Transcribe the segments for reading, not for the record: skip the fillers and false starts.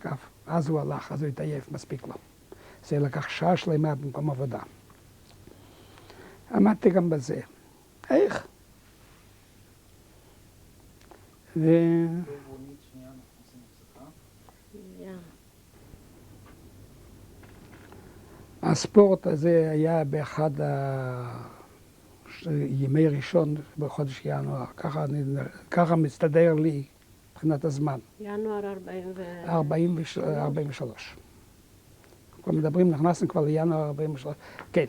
אגב. אז הוא הלך, אז הוא התעייף, מספיק לו. זה לקח שעה שלמה במקום עבודה. עמדתי גם בזה. איך? הספורט הזה היה באחד ימי ראשון בחודש ינואר. ככה מסתדר לי מבחינת הזמן. ינואר 43. כבר מדברים, נכנסנו כבר לינואר 43. כן.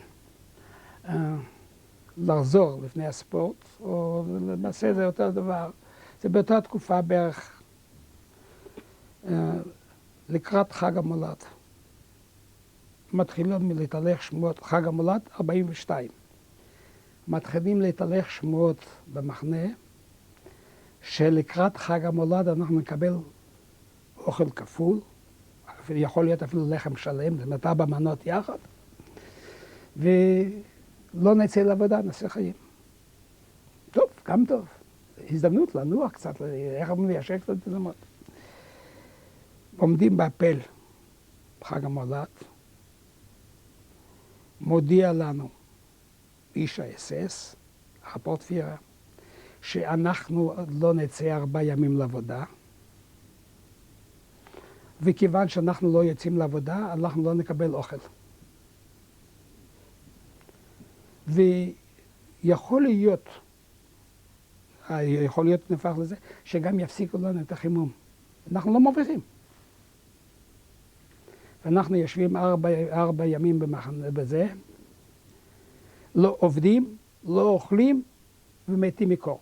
לחזור לפני הספורט, או למעשה זה אותו דבר. זה באותה תקופה בערך לקראת חג המולד. מתחילים להתהלך שמועות, חג המולד 42. מתחילים להתהלך שמועות במחנה, שלקראת חג המולד אנחנו נקבל אוכל כפול, יכול להיות אפילו לחם שלם, זה מטע במנות יחד, ולא נצא לעבודה, נעשה חיים. טוב, גם טוב. הזדמנות לנוח קצת, איך אומרים ליישב קצת תזמות. עומדים באפל בחג המולד, מודיע לנו איש האס-אס, הפורטפירה, שאנחנו לא נצא 4 ימים לעבודה, וכיוון שאנחנו לא יוצאים לעבודה, אנחנו לא נקבל אוכל. ויכול להיות נפח לזה, שגם יפסיקו לנו את החימום. אנחנו לא מרוויחים. ואנחנו יושבים 4 ימים במחנה בזה, לא עובדים, לא אוכלים ומתים מקור.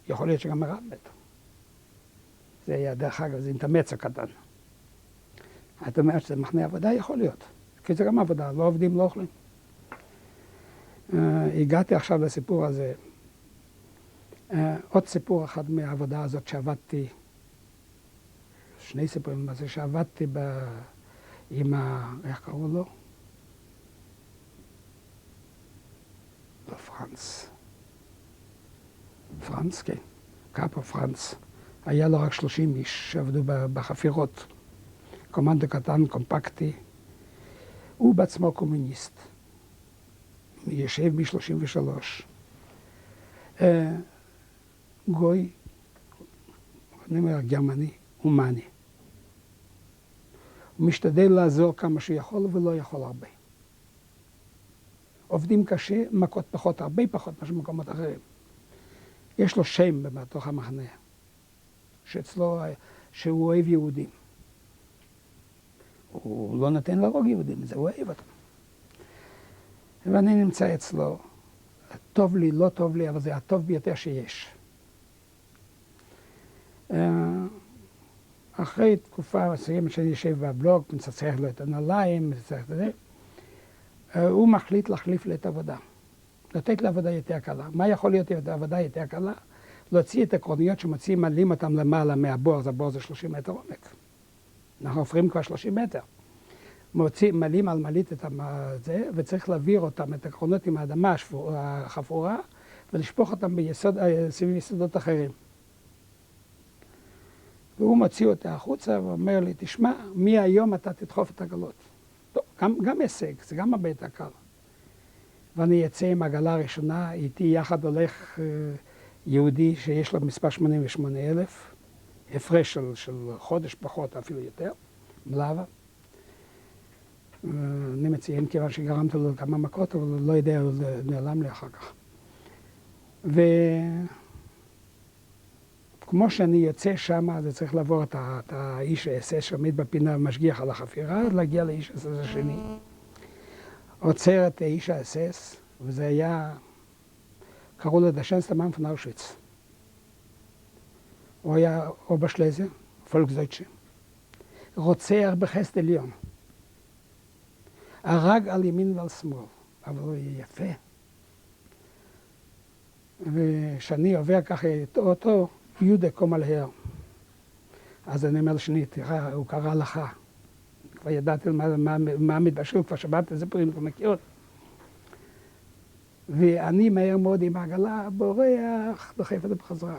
יכול להיות שגם הרב מת. זה היה דרך אגב, זה אינטרמצה קטן. את אומרת שזה מחנה עבודה? יכול להיות. כי זה גם עבודה, לא עובדים, לא אוכלים. הגעתי עכשיו לסיפור הזה. עוד סיפור אחד מהעבודה הזאת שעבדתי, 2 סיפורים בזה שעבדתי עם איך קראו לו? לא פרנץ. פרנץ, כן. קאפו פרנץ. היה לו רק 30 איש שעבדו בחפירות. קומנדו קטן, קומפקטי. הוא בעצמו קומוניסט. יושב מ-33. גוי, אני אומר גרמני, הומני. הוא משתדל לעזור כמה שיכול ולא יכול הרבה. עובדים קשה, מכות פחות, הרבה פחות מאשר במקומות אחרים. יש לו שם בתוך המחנה, שאצלו, שהוא אוהב יהודים. הוא לא נותן להרוג יהודים, זה הוא אוהב אותם. ואני נמצא אצלו, טוב לי, לא טוב לי, אבל זה הטוב ביותר שיש. אחרי תקופה מסוימת שאני יושב בבלוג, מצצח לו את הנעליים, מצצח את זה, הוא מחליט להחליף לי את העבודה. לתת לעבודה יותר קלה. מה יכול להיות עבודה יותר קלה? להוציא את הקרוניות שמוציאים, מעלים אותם למעלה מהבור, הבור זה 30 מטר עומק. אנחנו עוברים כבר 30 מטר. מעלים על מעלית את זה, וצריך להעביר אותם, את הקרונות עם האדמה החפורה, ולשפוך אותם סביב יסודות אחרים. והוא מוציא אותה החוצה ואומר לי, תשמע, מהיום אתה תדחוף את הגלות. טוב, גם הישג, זה גם הרבה יותר קל. ואני יצא עם העגלה הראשונה, איתי יחד הולך יהודי שיש לו מספר 88,000, הפרש של חודש פחות, אפילו יותר, מלאבה. אני מציין כיוון שגרמתי לו כמה מכות, אבל לא יודע, הוא נעלם לי אחר כך. כמו שאני יוצא שם, אז צריך לעבור את האיש האס-אס שעומד בפינה ומשגיח על החפירה, להגיע לאיש האס-אס השני. עוצר את איש האס-אס, וזה היה, קראו לו דשנסטר מאן פון אושוויץ. הוא היה אוברשלזר, פולקסדויטשה. רוצח בחסד עליון. הרג על ימין ועל שמאל, אבל הוא יפה. וכשאני עובר ככה אותו, יהודה קום על הר. אז אני אומר לשני, תראה, הוא קרא לך. כבר ידעתי מה מתבשל, כבר שמעתי איזה פרים, כבר מכיר אותי. ואני מהר מאוד עם העגלה, בורח, דוחף את זה בחזרה.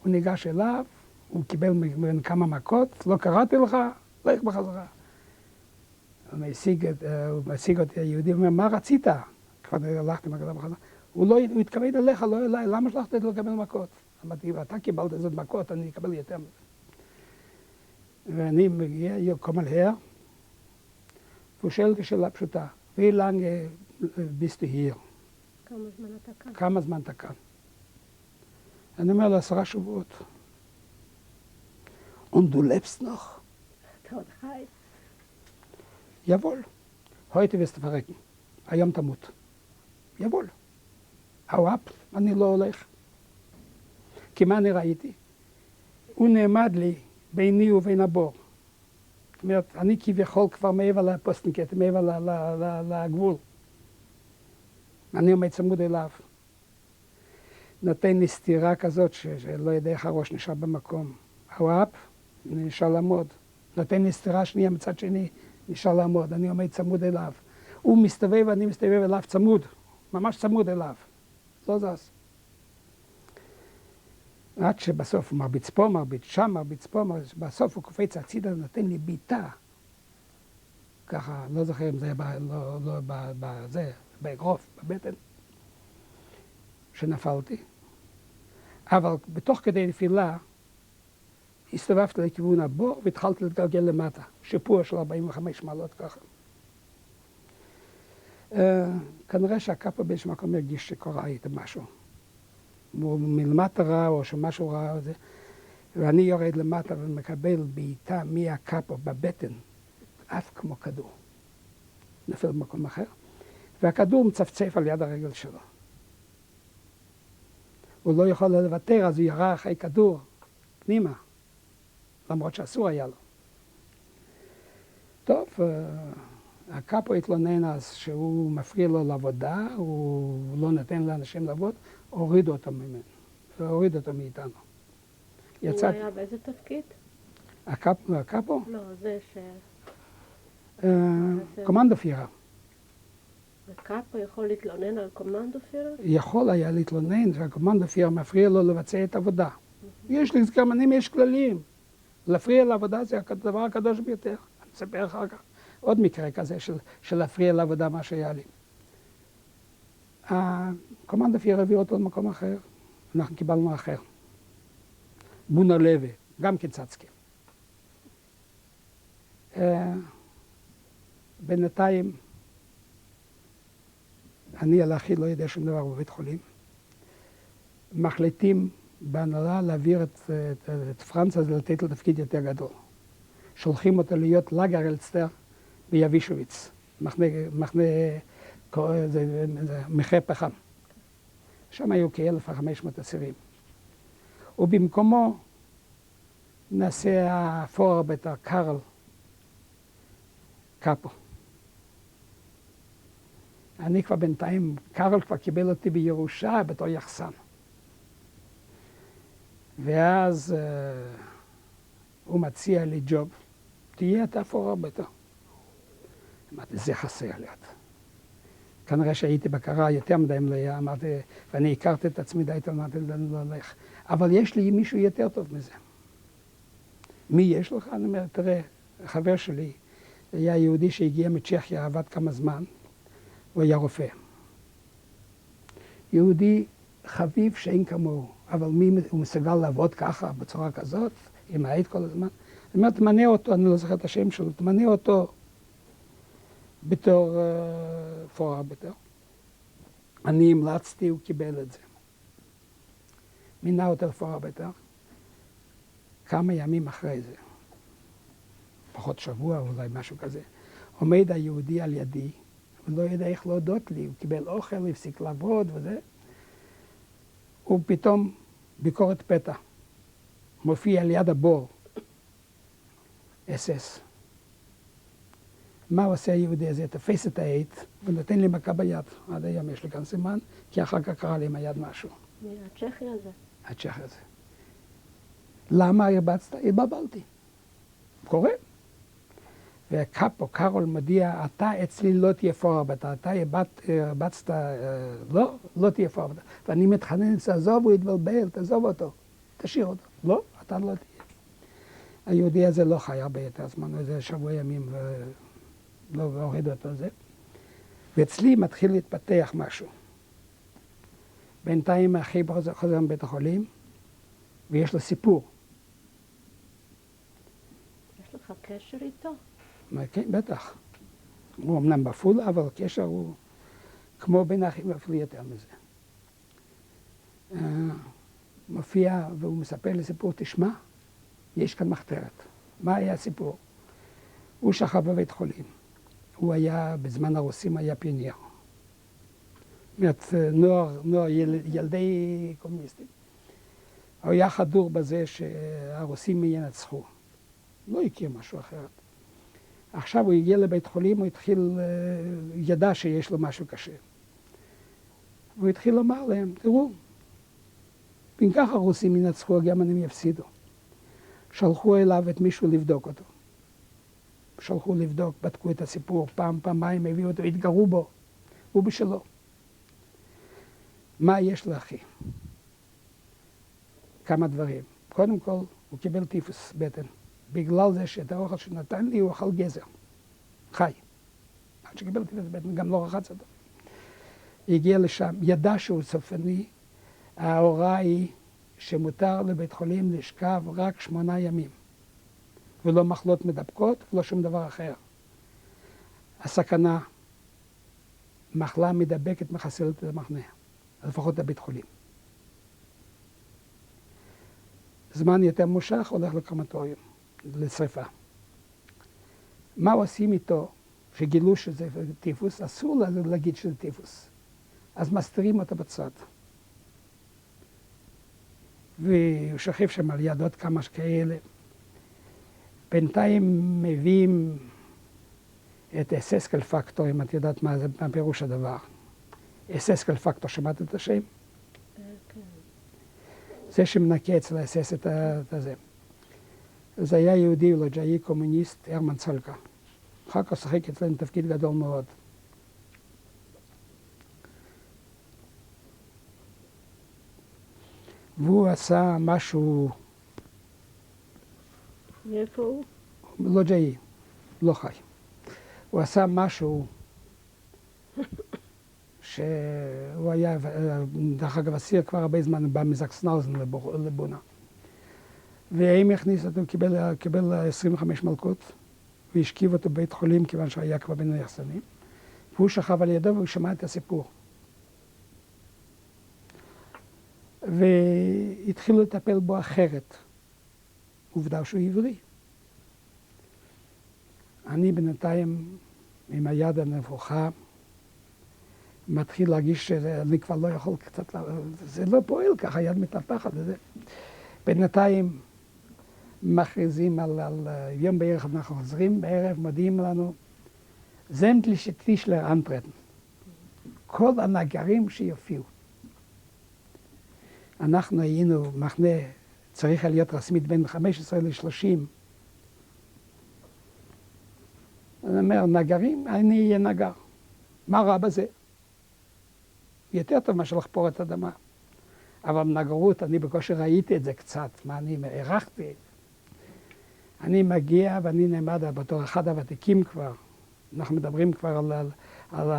הוא ניגש אליו, הוא קיבל ממנו כמה מכות, לא קראתי לך, לך בחזרה. הוא משיג אותי היהודי, הוא אומר, מה רצית? כבר הלכתי מהגדה בחזרה. הוא התכוון אליך, לא אליי, למה שלחת את לו לקבל מכות? אמרתי, ואתה קיבלת זאת מכות, אני אקבל יותר מזה. ואני מגיע, קומל her, והוא שואל אותי שאלה פשוטה, wie lange bist du hier? כמה זמן אתה כאן? כמה זמן אתה כאן? אני אומר לו, 10 שבועות. Und du lebst noch? אתה עוד חי? jawohl. heute wirst du verrecken. היום תמות. jawohl. hau ab, אני לא הולך. כי מה אני ראיתי? הוא נעמד לי ביני ובין הבור. זאת אומרת, אני כביכול כבר מעבר לפוסטנקט, מעבר לגבול. אני עומד צמוד אליו. נותן לי סתירה כזאת שלא יודע איך הראש נשאר במקום. הוואפ, נשאר לעמוד. נותן לי סתירה שנייה מצד שני, נשאר לעמוד. אני עומד צמוד אליו. הוא מסתובב ואני מסתובב אליו צמוד. ממש צמוד אליו. לא זז. עד שבסוף הוא מרביץ פה, מרביץ שם, מרביץ פה, בסוף הוא קופץ הצידה ונותן לי ביטה. ככה, לא זוכר אם זה היה לא בזה, באגרוף, בבטן, שנפלתי. אבל בתוך כדי נפילה, הסתובבתי לכיוון הבור והתחלתי להתגלגל למטה. שיפוע של 45 מעלות ככה. כנראה שהקאפו באיזשהו מקום הרגיש שקורה איתם משהו. הוא מלמטה רע או שמשהו רע, ואני יורד למטה ומקבל בעיטה מהקאפו בבטן, אף כמו כדור. נפל במקום אחר, והכדור מצפצף על יד הרגל שלו. הוא לא יכול לוותר, אז הוא ירה אחרי כדור פנימה, למרות שאסור היה לו. טוב, הקאפו התלונן אז שהוא מפריע לו לעבודה, הוא לא נותן לאנשים לעבוד, הורידו אותו ממנו, והורידו אותו מאיתנו. הוא היה באיזה תפקיד? הקאפו? לא, זה ש... קומנדו פירה. הקאפו יכול להתלונן על קומנדו פירה? יכול היה להתלונן שהקומנדו פירה מפריע לו לבצע את העבודה. יש לגרמנים יש כללים. להפריע לעבודה זה הדבר הקדוש ביותר. אני אספר אחר כך עוד מקרה כזה של להפריע לעבודה מה שהיה לי. הקומנדו פירה הביא אותו למקום אחר, אנחנו קיבלנו אחר. בונה לוי, גם קצצקי. בינתיים, אני על אחי לא יודע שום דבר בבית חולים. מחליטים בהנהלה להעביר את פרנץ הזה לתת לו תפקיד יותר גדול. שולחים אותו להיות לגר אלסטר ביבישוביץ, מחנה פחם. שם היו כ-1,500 אסירים. ובמקומו נעשה הפורבטר קרל קאפו. אני כבר בינתיים, קרל כבר קיבל אותי בירושה בתור יחסן. ואז הוא מציע לי ג'וב, תהיה אתה פורבטר. אמרתי, זה חסר להיות. כנראה שהייתי בקרה יותר מדי מלאה, אמרתי, ואני הכרתי את עצמי די, אמרתי, לא הולך. אבל יש לי מישהו יותר טוב מזה. מי יש לך? אני אומר, תראה, חבר שלי, היה יהודי שהגיע מצ'כיה, עבד כמה זמן, הוא היה רופא. יהודי חביב שאין כמוהו, אבל מי הוא מסוגל לעבוד ככה, בצורה כזאת, עם העית כל הזמן? זאת אומרת, תמנה אותו, אני לא זוכר את השם שלו, תמנה אותו בתור פורבטר. אני המלצתי, הוא קיבל את זה. מינה אותו פורבטר. כמה ימים אחרי זה, פחות שבוע, אולי משהו כזה, עומד היהודי על ידי, ולא יודע איך להודות לי, הוא קיבל אוכל, הפסיק לעבוד וזה. ופתאום ביקורת פתע, מופיע על יד הבור, אס-אס. מה עושה היהודי הזה? תופס את העט ונותן לי מכה ביד. עד היום יש לי כאן סימן, כי אחר כך קרה לי עם היד משהו. מהצ'כי הזה? הצ'כי הזה. למה הרבצת? התבלבלתי. קורה. וקאפו, קרול מודיע, אתה אצלי לא תהיה פורבטר, אתה הרבצת, לא תהיה פורבטר. ואני מתחנן, תעזוב, הוא יתבלבל, תעזוב אותו, תשאיר אותו. לא, אתה לא תהיה. היהודי הזה לא חי הרבה יותר זמן, איזה שבוע ימים ולא הוריד אותו על זה. ואצלי מתחיל להתפתח משהו. בינתיים אחי חוזר מבית החולים, ויש לו סיפור. יש לך קשר איתו? כן, בטח. הוא אמנם בפולה, אבל הקשר הוא כמו בין האחים, ואפילו יותר מזה. מופיע והוא מספר לי סיפור, תשמע, יש כאן מחתרת. מה היה הסיפור? הוא שכב בבית חולים. הוא היה, בזמן הרוסים היה פיוניר. נוער, ילדי קומוניסטים. הוא היה חדור בזה שהרוסים ינצחו. לא הכיר משהו אחרת. עכשיו הוא הגיע לבית חולים, הוא התחיל, ידע שיש לו משהו קשה. והוא התחיל לומר להם, תראו, אם ככה הרוסים ינצחו, הגרמנים יפסידו. שלחו אליו את מישהו לבדוק אותו. שלחו לבדוק, בדקו את הסיפור, פעמיים, הביאו אותו, התגרו בו. הוא בשלו. מה יש לאחי? כמה דברים. קודם כל, הוא קיבל טיפוס בטן. בגלל זה שאת האוכל שנתן לי, הוא אכל גזר. חי. עד שקיבל טיפוס בטן, גם לא רחץ אותו. הגיע לשם, ידע שהוא סופני. ההוראה היא שמותר לבית חולים לשכב רק 8 ימים. ולא מחלות מדבקות, ולא שום דבר אחר. הסכנה, מחלה מדבקת מחסלת את המחנה. לפחות לבית חולים. זמן יותר מושך הולך לקרמטוריום, לשריפה. מה עושים איתו שגילו שזה טיפוס? אסור להגיד שזה טיפוס. אז מסתירים אותו בצד. והוא שוכב שם על יד עוד כמה כאלה. בינתיים מביאים את אססקל פקטור, אם את יודעת מה פירוש הדבר. אססקל פקטור, שמעת את השם? כן. זה שמנקה אצל האסס את זה. זה היה יהודי ולוג'אי קומוניסט, הרמן צולקה. אחר כך שחק אצלנו תפקיד גדול מאוד. והוא עשה משהו... מאיפה הוא? לוג'אי, לא חי. הוא עשה משהו שהוא היה, דרך אגב, אסיר כבר הרבה זמן, בא מזקסנאוזן לבונה. והם הכניס אותו, קיבל 25 מלקות, והשכיב אותו בבית חולים, כיוון שהיה כבר בין היחסנים. והוא שכב על ידו והוא שמע את הסיפור. והתחילו לטפל בו אחרת. עובדה שהוא עברי. אני בינתיים, עם היד הנפוחה, מתחיל להרגיש שאני כבר לא יכול קצת, זה לא פועל ככה, היד מתנפחת וזה. בינתיים מכריזים על יום בערב, אנחנו חוזרים בערב, מודיעים לנו, זמטלישה טישלר אנטרטן. כל הנגרים שיופיעו. אנחנו היינו מחנה, צריך להיות רסמית בין 15 ל-30. אני אומר, נגרים, אני אהיה נגר. מה רע בזה? יותר טוב מאשר לחפור את האדמה. אבל בנגרות, אני בקושי ראיתי את זה קצת, מה אני הערכתי. אני מגיע ואני נעמד בתור אחד הוותיקים כבר. אנחנו מדברים כבר על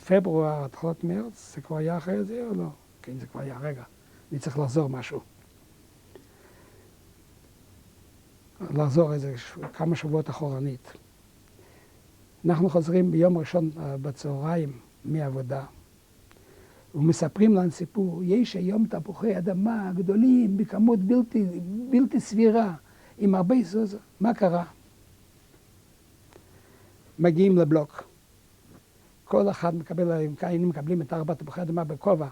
פברואר, התחלות מרץ, זה כבר היה אחרי זה או לא? כן, זה כבר היה, רגע, אני צריך לחזור משהו. לחזור איזה כמה שבועות אחורנית. אנחנו חוזרים ביום ראשון בצהריים מעבודה, ומספרים לנו סיפור, יש היום תפוחי אדמה גדולים בכמות בלתי סבירה, עם הרבה זוז. מה קרה? מגיעים לבלוק. כל אחד היינו מקבלים את 4 תפוחי אדמה בכובע,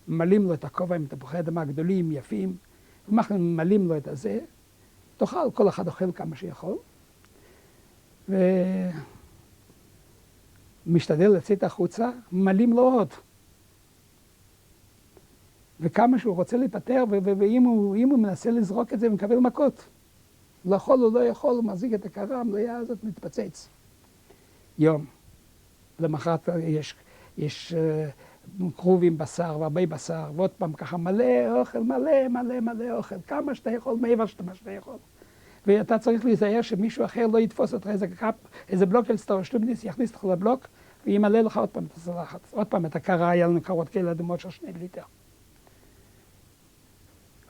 ממלאים לו את הכובע עם תפוחי אדמה גדולים, יפים, ואנחנו ממלאים לו את הזה, תאכל, כל אחד אוכל כמה שיכול, ומשתדל לצאת החוצה, ממלאים לו עוד. וכמה שהוא רוצה להיפטר, ואם הוא מנסה לזרוק את זה, הוא מקבל מכות. לא יכול, הוא לא יכול, הוא מחזיק את הקרה, המלאה הזאת מתפצץ. יום. למחרת יש כרוב עם בשר והרבה בשר, ועוד פעם ככה מלא אוכל, מלא אוכל, כמה שאתה יכול, מעבר מה שאתה יכול. ואתה צריך להיזהר שמישהו אחר לא יתפוס אותך איזה בלוק של סטרושטובניס, יכניס אותך לבלוק, וימלא לך עוד פעם את הצלחת. עוד פעם את הקרה, היה לנו קרות כאלה אדומות של 2 ליטר.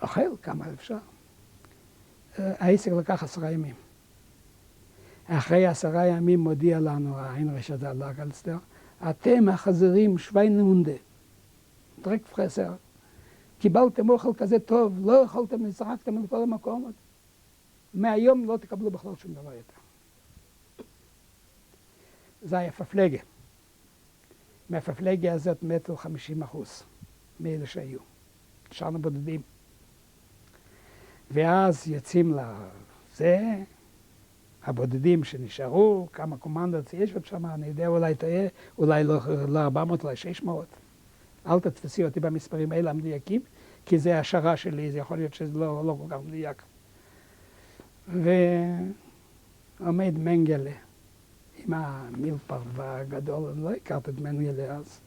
אוכל, כמה אפשר. העסק לקח 10 ימים. אחרי 10 ימים מודיע לנו האינרש הזה, הגלסטר, אתם החזירים שוויינהונדה, דרק פרסר, קיבלתם אוכל כזה טוב, לא יכולתם, זרקתם לכל המקומות. מהיום לא תקבלו בכלל שום דבר יותר. זה היה פפלגה. מהפפלגה הזאת מתו 50% מאלה שהיו. נשארנו בודדים. ואז יוצאים לזה, הבודדים שנשארו, כמה קומנדות יש שם, אני יודע, אולי תהיה, אולי לא 400, אולי 600. אל תתפסי אותי במספרים האלה המדויקים, כי זה השערה שלי, זה יכול להיות שזה לא כל כך מדויק. ועומד מנגלה עם המילפרד הגדול, לא הכרתי את מנגלה אז,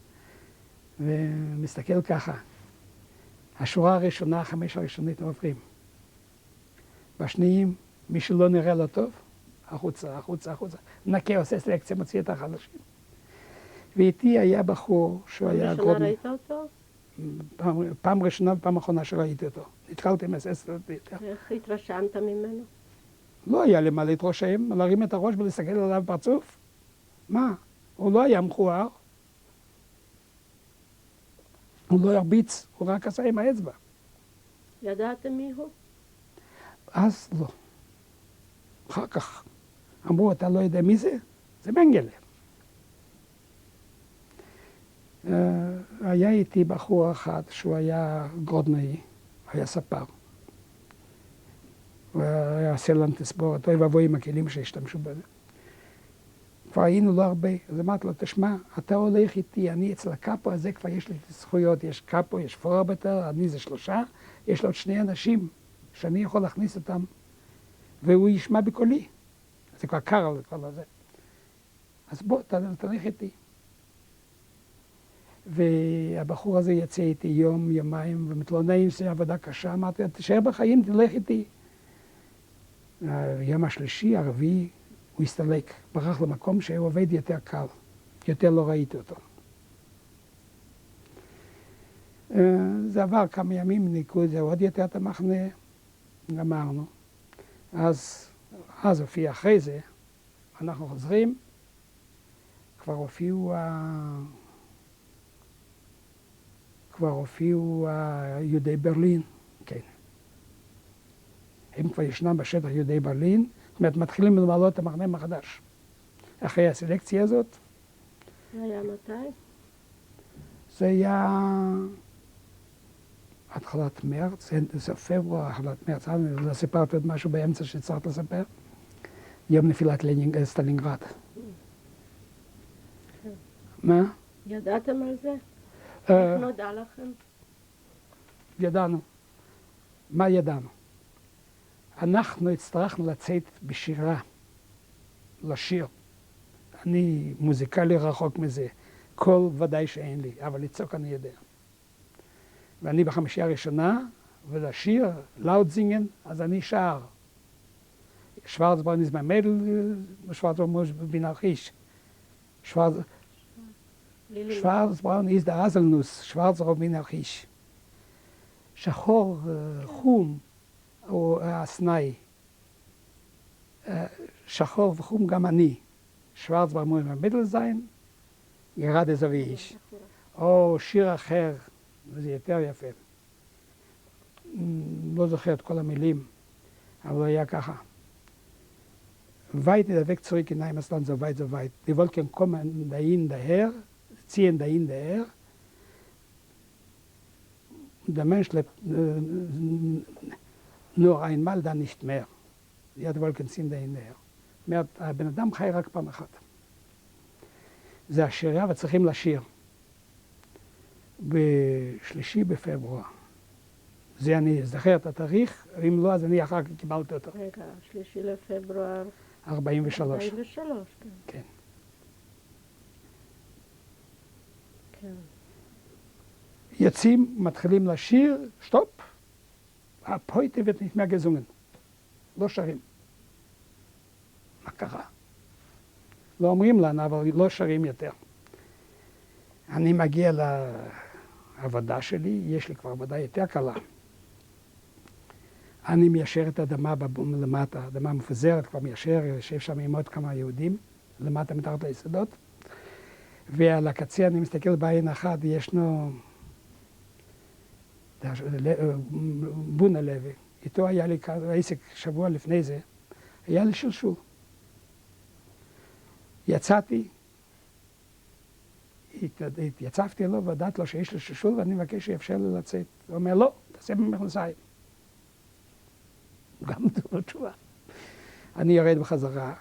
ומסתכל ככה. השורה הראשונה, 5 הראשונית עוברים. בשניים, מי שלא נראה לו טוב, החוצה, החוצה, החוצה. נקה, עושה סלקציה, מוציא את החלשים. ואיתי היה בחור שהוא היה גרודני. ראשונה ראית אותו? פעם ראשונה ופעם אחרונה שראיתי אותו. נתקלתי עם אס. איך התרשמת ממנו? לא היה לי מה להתרושם, להרים את הראש ולהסתכל עליו פרצוף. מה? הוא לא היה מכוער. הוא לא הרביץ, הוא רק עשה עם האצבע. ידעתם מי הוא? אז לא. אחר כך אמרו, אתה לא יודע מי זה? זה מנגלה. היה איתי בחור אחד שהוא היה גרודנאי, היה ספר. הוא היה עושה לנו תספורת, אוי ואבוי עם הכלים שהשתמשו בזה. כבר היינו לא הרבה, אז אמרתי לו, תשמע, אתה הולך איתי, אני אצל הקאפו הזה, כבר יש לי זכויות, יש קאפו, יש פורבטר, אני זה 3, יש לו עוד 2 אנשים שאני יכול להכניס אותם, והוא ישמע בקולי. זה כבר קר על כל הזה. אז בוא, תלך איתי. והבחור הזה יצא איתי יום, יומיים, ומתלונן שזה עבודה קשה, אמרתי, תשאר בחיים, תלך איתי. היום השלישי, הרביעי, הוא הסתלק, ברח למקום שהוא עובד יותר קל, יותר לא ראיתי אותו. זה עבר כמה ימים, ניקו את זה עוד יותר את המחנה, גמרנו. אז הופיע אחרי זה, אנחנו חוזרים, כבר הופיעו יהודי ברלין, כן. הם כבר ישנם בשטח יהודי ברלין, זאת אומרת, מתחילים למלא את המחנה מחדש. אחרי הסלקציה הזאת. זה היה מתי? זה היה התחלת מרץ, זה פברואר, התחלת מרץ, אני לא סיפרתי עוד משהו באמצע שצריך לספר. יום נפילת סטלינגרד. מה? ידעתם על זה? איך נודע לכם? ידענו. מה ידענו? אנחנו הצטרכנו לצאת בשירה, לשיר. אני מוזיקלי רחוק מזה. קול ודאי שאין לי, אבל לצעוק אני יודע. ואני בחמישייה הראשונה, ולשיר, לאוטזינגן, אז אני שר. שוורצבראון ist mein Mädel, Schwarzbraun bin auch ich. Schwarzbraun ist der Haselnuss, Schwarzbraun bin auch ich. שחור, חום, או הסנאי. שחור וחום גם אני. שוורצבראון muss mein Mädel sein, gerade so wie ich. או שיר אחר, זה יותר יפה. לא זוכר את כל המילים, אבל היה ככה. Weit in der Weg zurück in Heimatland, so weit, so weit. Die Wolken kommen dahin, daher, ziehen dahin, daher. Und der Mensch lebt nur einmal, dann nicht mehr. Die Wolken ziehen dahin, daher. הבן אדם חי רק פעם אחת. זה השירה, וצריכים לשיר. ב3 בפברואר. זה אני זוכר את התאריך, אם לא, אז אני אחר כך קיבלתי אותו. רגע, 3 לפברואר. 43. 43, כן. כן. כן. יוצאים, מתחילים לשיר, שטופ. Ab heute wird nicht mehr gesungen. לא שרים. קרה? לא אומרים לנו, אבל לא שרים יותר. אני מגיע לעבודה שלי, יש לי כבר עבודה יותר קלה. אני מיישר את האדמה למטה, אדמה מפוזרת, כבר מיישר, יושב שם עם עוד כמה יהודים, למטה מתחת ליסודות. ועל הקצה אני מסתכל בעין אחת, ישנו בונה לוי. איתו היה לי עסק שבוע לפני זה, היה לי שלשול. יצאתי, התייצבתי לו והודעתי לו שיש לי שלשול ואני מבקש שיאפשר לי לצאת. הוא אומר, לא, תעשה במכנסיים. גם נתנו לו תשובה. אני יורד בחזרה,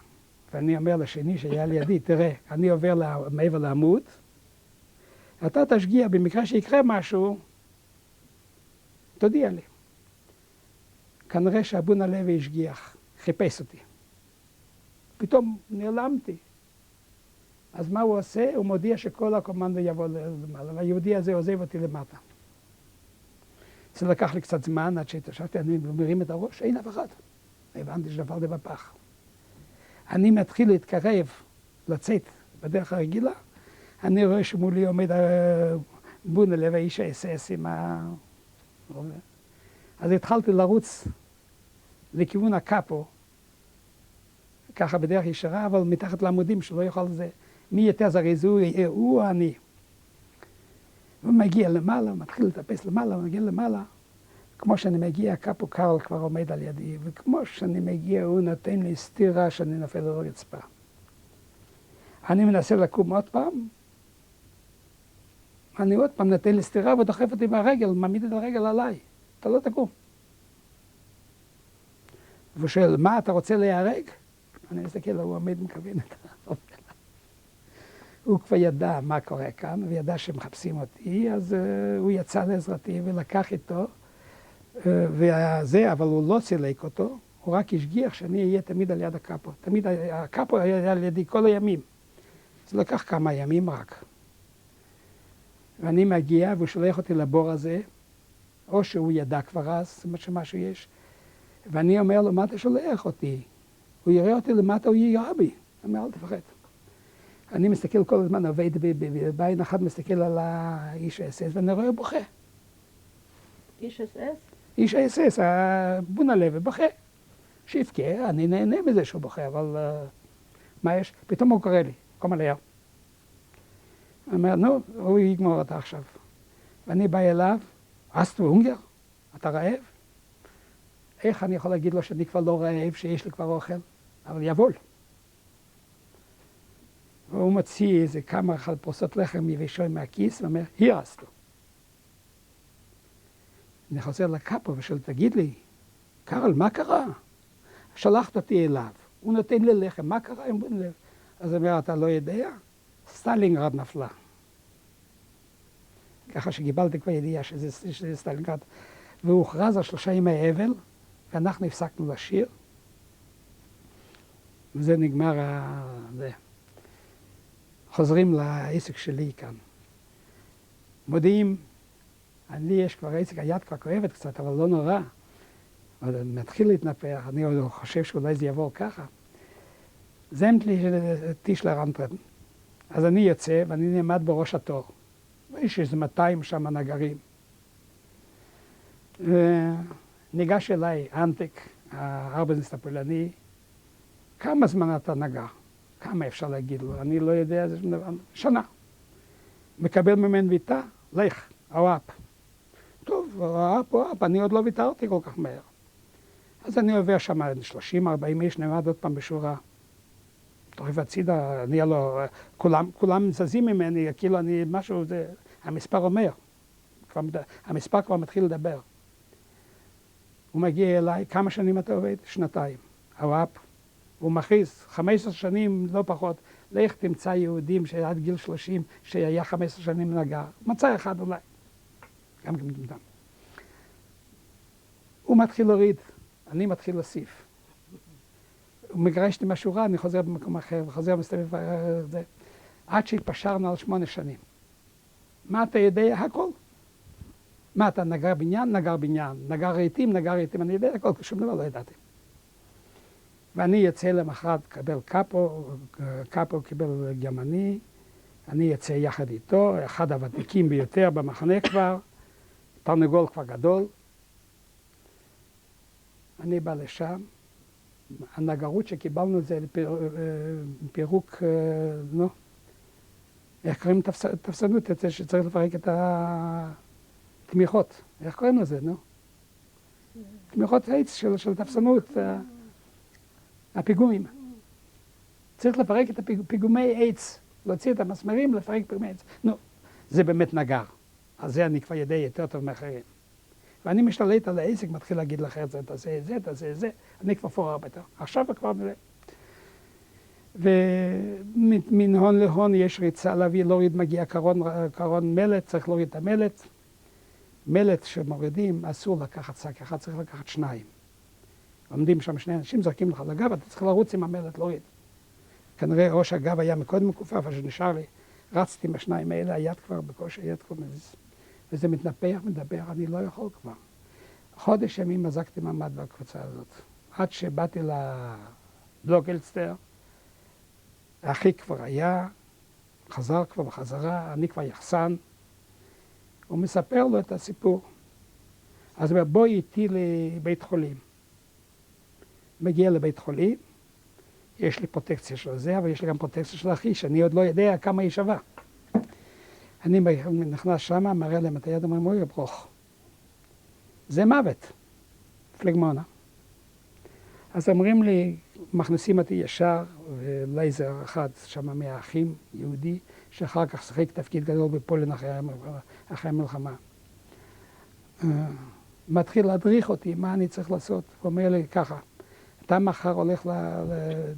ואני אומר לשני שהיה לידי, תראה, אני עובר מעבר לעמוד, אתה תשגיע, במקרה שיקרה משהו, תודיע לי. כנראה שאבונה לוי השגיח, חיפש אותי. פתאום נעלמתי. אז מה הוא עושה? הוא מודיע שכל הקומנדו יבוא למעלה, והיהודי הזה עוזב אותי למטה. זה לקח לי קצת זמן עד שהתחשבתי, אני מרים את הראש, אין אף אחד. הבנתי שדפרתי בפח. אני מתחיל להתקרב, לצאת בדרך הרגילה, אני רואה שמולי עומד בונה לוי, איש האס-אס עם ה... אז התחלתי לרוץ לכיוון הקאפו, ככה בדרך ישרה, אבל מתחת לעמודים שלא יוכל לזה. מי יותר זריז, הוא או אני. הוא מגיע למעלה, מתחיל לטפס למעלה, מגיע למעלה. כמו שאני מגיע, הקאפו קרל כבר עומד על ידי, וכמו שאני מגיע, הוא נותן לי סטירה שאני נופל לרצפה. אני מנסה לקום עוד פעם, אני עוד פעם נותן לי סטירה ודוחף אותי מהרגל, מעמיד את הרגל עליי. אתה לא תקום. והוא שואל, מה, אתה רוצה להיהרג? אני מסתכל, הוא עומד מכוון את הרוב. הוא כבר ידע מה קורה כאן, וידע שמחפשים אותי, אז הוא יצא לעזרתי ולקח איתו, אבל הוא לא צילק אותו, הוא רק השגיח שאני אהיה תמיד על יד הקאפו. תמיד הקאפו היה על ידי כל הימים. זה לקח כמה ימים רק. ואני מגיע, והוא שולח אותי לבור הזה, או שהוא ידע כבר אז, זאת אומרת שמשהו יש, ואני אומר לו, מה אתה שולח אותי? הוא יראה אותי למטה, הוא יירה בי. אני אומר, אל תפחד. אני מסתכל כל הזמן, עובד בעין אחת, מסתכל על האיש האס-אס, ואני רואה בוכה. איש אס-אס? איש האס-אס, בונה לוי, בוכה. שיבכה, אני נהנה מזה שהוא בוכה, אבל מה יש? פתאום הוא קורא לי, קום עליה. אני אומר, נו, הוא יגמור אותה עכשיו. ואני בא אליו, אסטו הונגר, אתה רעב? איך אני יכול להגיד לו שאני כבר לא רעב, שיש לי כבר אוכל? אבל יבול. והוא מוציא איזה כמה פרוסות לחם יבשות מהכיס, ואומר, hier hast du. אני חוזר לקאפו ושואל, תגיד לי, קרל, מה קרה? שלחת אותי אליו, הוא נותן לי לחם, מה קרה עם בונה לוי? אז הוא אומר, אתה לא יודע? סטלינגרד נפלה. ככה שקיבלתי כבר ידיעה שזה סטלינגרד. והוא הוכרז על 3 ימי אבל, ואנחנו הפסקנו לשיר. וזה נגמר זה. חוזרים לעסק שלי כאן. מודיעים, לי יש כבר עסק, היד כבר כואבת קצת, אבל לא נורא. מתחיל להתנפח, אני חושב שאולי זה יעבור ככה. זמתלי טישלר אנטרטן. אז אני יוצא ואני נעמד בראש התור. ויש איזה 200 שם נגרים. ניגש אליי אנטק, הארבניסט הפולני, כמה זמן אתה נגר? כמה אפשר להגיד לו? אני לא יודע, זה שנה. מקבל ממנו ויתה, לך, אוהפ. טוב, אוהפ, אני עוד לא ויתרתי כל כך מהר. אז אני עובר שם 30-40 איש, נעמד עוד פעם בשורה. תוריד הצידה, אני לא, כולם זזים ממני, כאילו אני משהו, זה, המספר אומר. המספר כבר מתחיל לדבר. הוא מגיע אליי, כמה שנים אתה עובד? 2. אוהפ. הוא מכריז, 15 שנים, לא פחות, לך תמצא יהודים שעד גיל 30, שהיה 15 שנים נגר. מצא אחד אולי. גם כמדם. הוא מתחיל להוריד, אני מתחיל להוסיף. הוא מגרש אותי מהשורה, אני חוזר במקום אחר, וחוזר מסתובב זה. עד שהתפשרנו על 8 שנים. מה אתה יודע? הכל. מה אתה נגר בניין? נגר בניין. נגר רהיטים? נגר רהיטים. אני יודע הכל, שום דבר לא ידעתי. ואני יוצא למחרת לקבל קאפו, קאפו קיבל גרמני, אני יוצא יחד איתו, אחד הוותיקים ביותר במחנה כבר, תרנגול כבר גדול. אני בא לשם, הנגרות שקיבלנו זה פירוק, נו, איך קוראים תפסנות את זה שצריך לפרק את התמיכות, איך קוראים לזה, נו? תמיכות עץ של תפסנות, הפיגומים. צריך לפרק את פיגומי עץ, להוציא את המסמרים, לפרק פיגומי עץ. נו, זה באמת נגר. אז זה אני כבר יודע יותר טוב מאחרים. ואני משתלט על העסק, מתחיל להגיד לך את זה, תעשה את זה, תעשה את זה, אני כבר פורר ביותר. עכשיו כבר נראה. ומן הון להון יש ריצה להביא, להוריד מגיע קרון מלט, צריך להוריד את המלט. מלט שמורידים, אסור לקחת שק אחד, צריך לקחת שניים. עומדים שם שני אנשים, זורקים לך לגב, אתה צריך לרוץ עם המלט, להוריד. כנראה ראש הגב היה מקודם מכופף, אז שנשאר לי, רצתי עם השניים האלה, היד כבר בקושי, היד כבר מזיז. וזה מתנפח, מדבר, אני לא יכול כבר. חודש ימים מזקתי מעמד בקבוצה הזאת. עד שבאתי לבלוקלסטר, אחי כבר היה, חזר כבר בחזרה, אני כבר יחסן. הוא מספר לו את הסיפור. אז הוא אומר, בואי איתי לבית חולים. מגיע לבית חולים, יש לי פרוטקציה של זה, אבל יש לי גם פרוטקציה של אחי, שאני עוד לא יודע כמה היא שווה. אני נכנס שמה, מראה להם את היד, אומרים, אוי, ברוך. זה מוות, פלגמונה. אז אומרים לי, מכניסים אותי ישר, ולייזר אחד שם מהאחים, יהודי, שאחר כך שחק תפקיד גדול בפולין אחרי המלחמה. מתחיל להדריך אותי, מה אני צריך לעשות? הוא אומר לי ככה, אתה מחר הולך,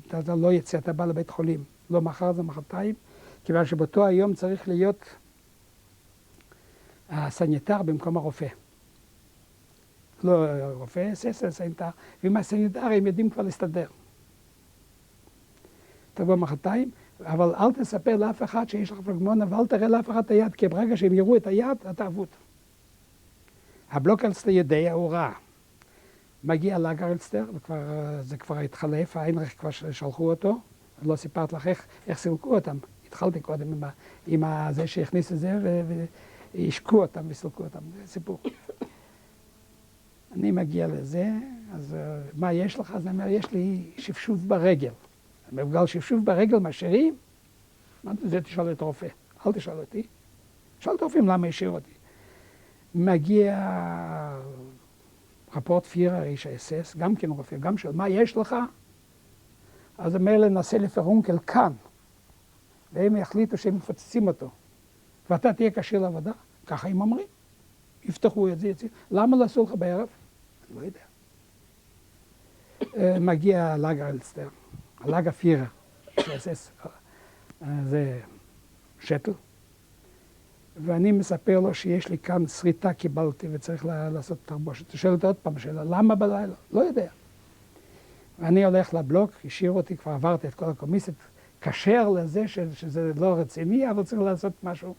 אתה לא יצא, אתה בא לבית חולים. לא מחר, זה מחרתיים, כיוון שבאותו היום צריך להיות הסניטר במקום הרופא. לא רופא, סניטר, ועם הסניטר הם יודעים כבר להסתדר. תבוא מחרתיים, אבל אל תספר לאף אחד שיש לך פלגמונה, ואל תראה לאף אחד את היד, כי ברגע שהם יראו את היד, אתה אבוד. הבלוקלסטר יודע, הוא רע. מגיע לאגרלסטר, זה כבר התחלף, האינריך כבר שלחו אותו, לא סיפרת לך איך סילקו אותם. התחלתי קודם עם זה שהכניס את זה, והשקו אותם וסילקו אותם, זה סיפור. אני מגיע לזה, אז מה יש לך? אז אני אומר, יש לי שפשוף ברגל. בגלל שפשוף ברגל משאירים, זה תשאל את הרופא, אל תשאל אותי. שאל את הרופאים למה השאיר אותי. מגיע רפורט פירר, איש האס-אס, גם כן רופא, גם שואל, מה יש לך? אז אומר להם, נעשה לפרונקל כאן. והם יחליטו שהם מפוצצים אותו. ואתה תהיה כשיר לעבודה, ככה הם אומרים. יפתחו את זה, למה לא עשו לך בערב? אני לא יודע. מגיע לאגרלסטר, הלאגר פירר, אס-אס, זה שטל. ואני מספר לו שיש לי כאן שריטה קיבלתי וצריך לעשות תרבושת. הוא שואל אותי עוד פעם שאלה, למה בלילה? לא יודע. ואני הולך לבלוק, השאיר אותי, כבר עברתי את כל הקומיסית, קשר לזה שזה לא רציני, אבל צריך לעשות משהו.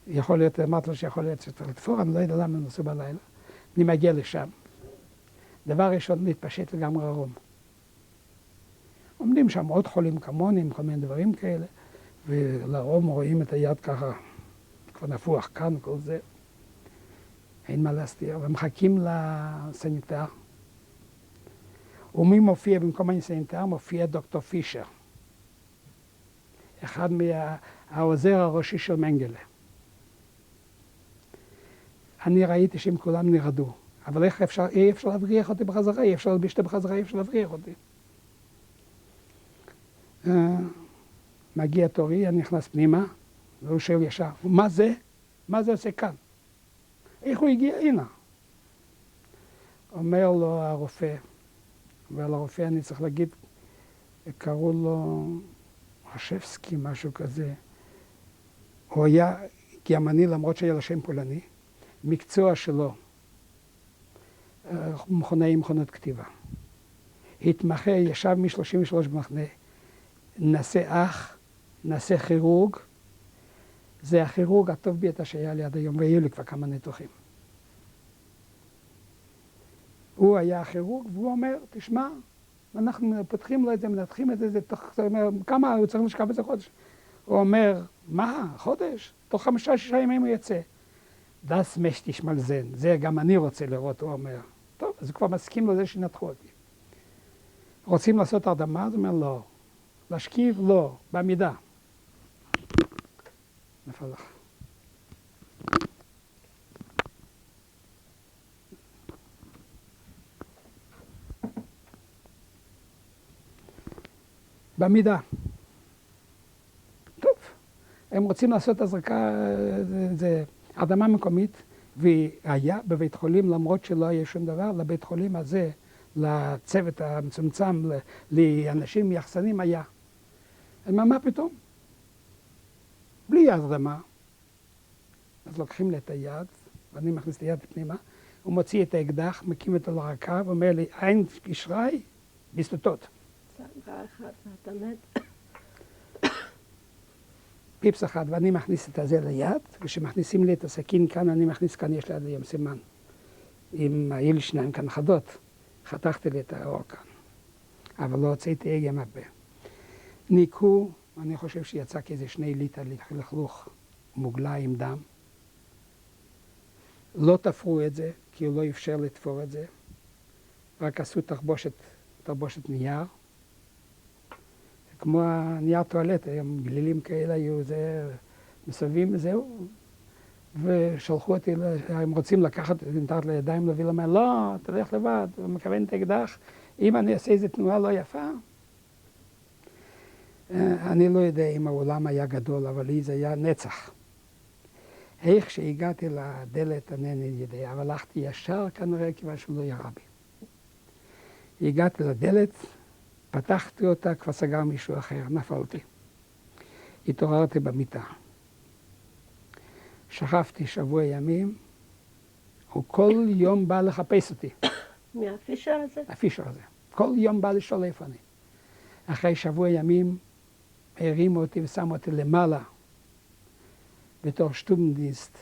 יכול להיות, אמרתי לו שיכול להיות שצריך לתפור, אני לא יודע למה הם עשו בלילה. אני מגיע לשם. דבר ראשון, להתפשט לגמרי ערום. עומדים שם עוד חולים כמוני, עם כל מיני דברים כאלה, ולרום רואים את היד ככה, כבר נפוח כאן, כל זה. אין מה להסתיר, ומחכים לסניטר. ומי מופיע במקום הסניטר? מופיע דוקטור פישר. אחד מהעוזר הראשי של מנגלה. אני ראיתי שהם כולם נרדו, אבל איך אפשר, אי אפשר להבריח אותי בחזרה, אי אפשר להלביש אותי בחזרה, אי אפשר להבריח אותי. מגיע תורי, אני נכנס פנימה, והוא שואל ישר, מה זה? מה זה עושה כאן? איך הוא הגיע הנה? אומר לו הרופא, ועל הרופא אני צריך להגיד, קראו לו רשבסקי, משהו כזה. הוא היה גרמני למרות שהיה לו שם פולני. מקצוע שלו, מכונות כתיבה. התמחה, ישב מ-33 במחנה, נעשה אח, נעשה כירורג. זה הכירורג הטוב ביותר שהיה לי עד היום, והיו לי כבר כמה ניתוחים. הוא היה הכירורג, והוא אומר, תשמע, ואנחנו פותחים לו את זה, מנתחים את זה, כמה הוא צריך לשכב בזה חודש? הוא אומר, מה, חודש? תוך 5-6 ימים הוא יצא. Das möchte ich mal sehen. זה גם אני רוצה לראות, הוא אומר. טוב, אז הוא כבר מסכים לזה שינתחו אותי. רוצים לעשות הרדמה? אז הוא אומר, לא. להשכיב? לא. בעמידה. נפל לך. בעמידה. טוב. הם רוצים לעשות הזרקה, זה הרדמה מקומית, והיה בבית חולים, למרות שלא היה שום דבר, לבית חולים הזה, לצוות המצומצם, לאנשים יחסנים היה. מה פתאום? בלי הרדמה. אז לוקחים לי את היד, ואני מכניס את היד פנימה, הוא מוציא את האקדח, מקים אותו לרקה, ואומר לי, אין קשרי, בסטוטות. צערה אחת, ואתה מת. פיפס אחד, ואני מכניס את הזה ליד, וכשמכניסים לי את הסכין כאן, אני מכניס כאן, יש ליד היום סימן. היו לי שניים כאן חדות, חתכתי לי את האור כאן, אבל לא הוצאתי הגה מהפה. ניקו, אני חושב שיצא כאיזה 2 ליטר לכלוך מוגלה עם דם. לא תפרו את זה, כי הוא לא אפשר לתפור את זה, רק עשו תרבושת נייר. כמו הנייר טואלט, היום גלילים כאלה היו, זה מסביבים, זהו. ושלחו אותי, הם רוצים לקחת את מתחת לידיים, להביא להם, לא, תלך לבד, הוא מכוון את האקדח, אם אני אעשה איזו תנועה לא יפה. אני לא יודע אם העולם היה גדול, אבל לי זה היה נצח. איך שהגעתי לדלת, אינני יודע, אבל הלכתי ישר כנראה, כיוון שהוא לא ירה בי. הגעתי לדלת, פתחתי אותה, כבר סגר מישהו אחר, נפלתי. התעוררתי במיטה. שכבתי שבוע ימים, הוא כל יום בא לחפש אותי. מהפישר הזה? הפישר הזה. כל יום בא לשאול איפה אני. אחרי שבוע ימים הרימו אותי ושמו אותי למעלה, בתור שטומדיסט,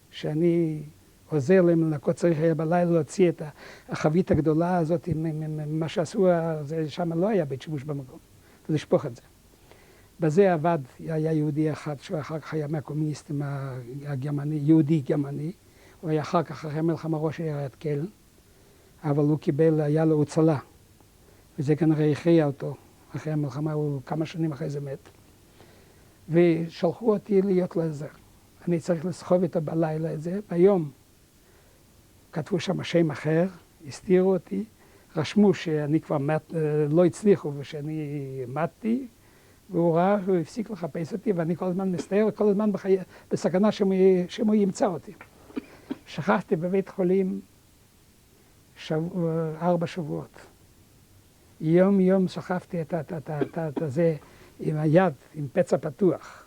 שאני עוזר להם לנקות, צריך היה בלילה להוציא את החבית הגדולה הזאת, מה שעשו, שם לא היה בית שימוש במקום, לשפוך את זה. בזה עבד, היה יהודי אחד, שהוא אחר כך היה מהקומוניסטים הגרמני, יהודי גרמני, הוא היה אחר כך אחרי המלחמה ראש עיריית קלן, אבל הוא קיבל, היה לו הצלה, וזה כנראה הכריע אותו, אחרי המלחמה, הוא כמה שנים אחרי זה מת. ושלחו אותי להיות לעזר. אני צריך לסחוב איתו בלילה את זה. ביום כתבו שם שם אחר, הסתירו אותי, רשמו שאני כבר מת, לא הצליחו ושאני מתתי, והוא ראה שהוא הפסיק לחפש אותי, ואני כל הזמן מסתער, כל הזמן בסכנה שהוא ימצא אותי. שכחתי בבית חולים 4 שבועות. יום שכבתי את זה עם היד, עם פצע פתוח.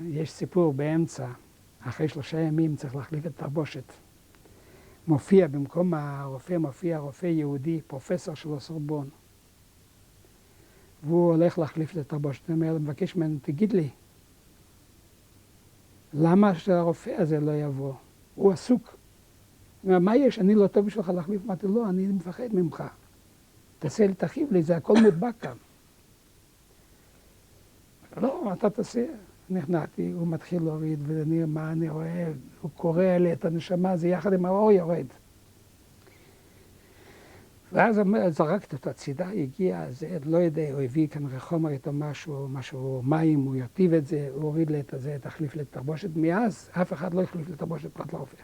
יש סיפור באמצע, אחרי 3 ימים צריך להחליף את תרבושת. מופיע במקום הרופא, מופיע רופא יהודי, פרופסור של הסורבון. והוא הולך להחליף את התרבושת. אני אומר, מבקש ממנו, תגיד לי, למה שהרופא הזה לא יבוא? הוא עסוק. הוא אומר, מה יש? אני לא טוב בשבילך להחליף. אמרתי, לא, אני מפחד ממך. תכיב לי, זה הכל מודבק כאן. לא, אתה תעשה. נכנעתי, הוא מתחיל להוריד, ומה אני רואה? הוא קורא לי את הנשמה, זה יחד עם האור יורד. ואז זרקתי אותו הצידה, הגיע, זה לא יודע, הוא הביא כנראה חומר איתו משהו, מים, הוא ירטיב את זה, הוא הוריד לי את זה, תחליף לי את תרבושת. מאז אף אחד לא החליף לי את תרבושת פרט לרופא.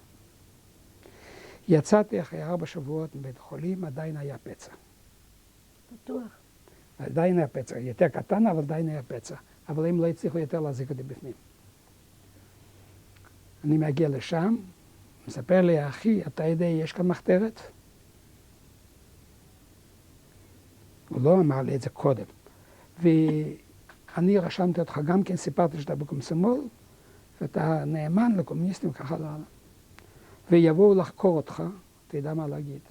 יצאתי אחרי 4 שבועות מבית החולים, עדיין היה פצע. פתוח. עדיין היה פצע, יותר קטן, אבל עדיין היה פצע. אבל הם לא הצליחו יותר להזיק אותי בפנים. אני מגיע לשם, מספר לי, אחי, אתה יודע, יש כאן מחתרת? הוא לא אמר לי את זה קודם. ואני רשמתי אותך גם כן, סיפרתי שאתה בקומסומול, ואתה נאמן לקומוניסטים, ככה לא. ויבואו לחקור אותך, תדע מה להגיד.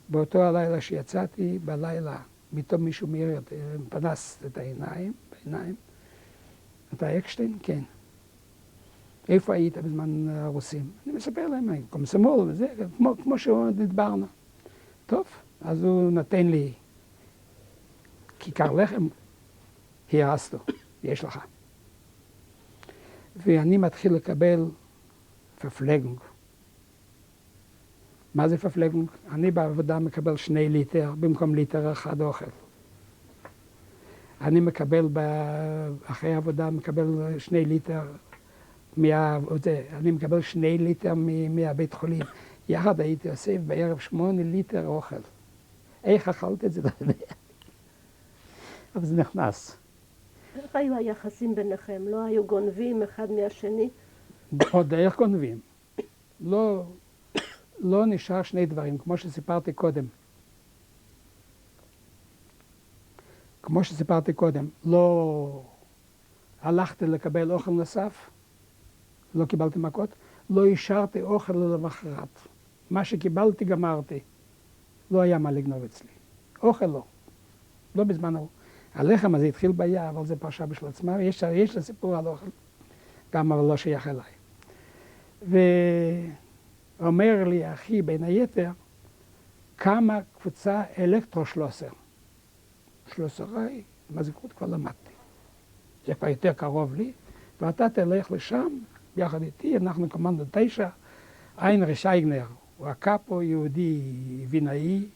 באותו הלילה שיצאתי, בלילה, פתאום מישהו מאיר פנס את העיניים, בעיניים. אתה אקשטיין? כן. איפה היית בזמן הרוסים? אני מספר להם, קומסומול וזה, כמו שנדברנו. טוב, אז הוא נותן לי כיכר לחם, הרסתו, יש לך. ואני מתחיל לקבל פפלגונג. מה זה פפלגונג? אני בעבודה מקבל 2 ליטר במקום ליטר אחד אוכל. אני מקבל, אחרי העבודה, מקבל 2 ליטר, אני מקבל 2 ליטר מהבית חולים. יחד הייתי אוסף בערב 8 ליטר אוכל. איך אכלת את זה? לא יודע. אבל זה נכנס. איך היו היחסים ביניכם? לא היו גונבים אחד מהשני? עוד איך גונבים. לא נשאר 2 דברים, כמו שסיפרתי קודם. כמו שסיפרתי קודם, לא הלכתי לקבל אוכל נוסף, לא קיבלתי מכות, לא השארתי אוכל למחרת. מה שקיבלתי גמרתי. לא היה מה לגנוב אצלי. אוכל לא. לא בזמן ההוא. הלחם הזה התחיל ביער, אבל זה פרשה בשביל עצמה. יש לה סיפור על אוכל, גם אבל לא שייך אליי. ואומר לי אחי, בין היתר, כמה קבוצה אלקטרו-שלוסר. שלוסריי, מה זה כבר למדתי. זה כבר יותר קרוב לי, ואתה תלך לשם, יחד איתי, אנחנו קומנדו 9, איינריש אייגנר, הוא הקאפו, יהודי וינאי,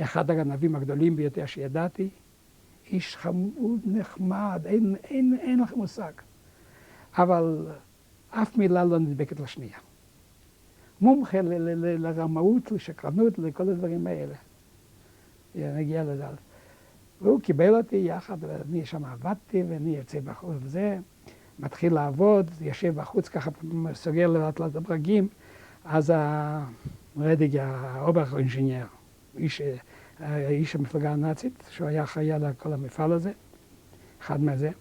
אחד הגנבים הגדולים ביותר שידעתי, איש חמוד, נחמד, אין לכם מושג. אבל אף מילה לא נדבקת לשנייה. מומחה לרמאות, לשקרנות, לכל הדברים האלה. נגיע לזה. והוא קיבל אותי יחד, ואני שם עבדתי, ואני יוצא בחוץ וזה, מתחיל לעבוד, יושב בחוץ ככה, סוגר לאט לאט הברגים, אז רדיג, האובר אינג'ינר, איש המפלגה הנאצית, שהוא היה אחראי על כל המפעל הזה, אחד מזה,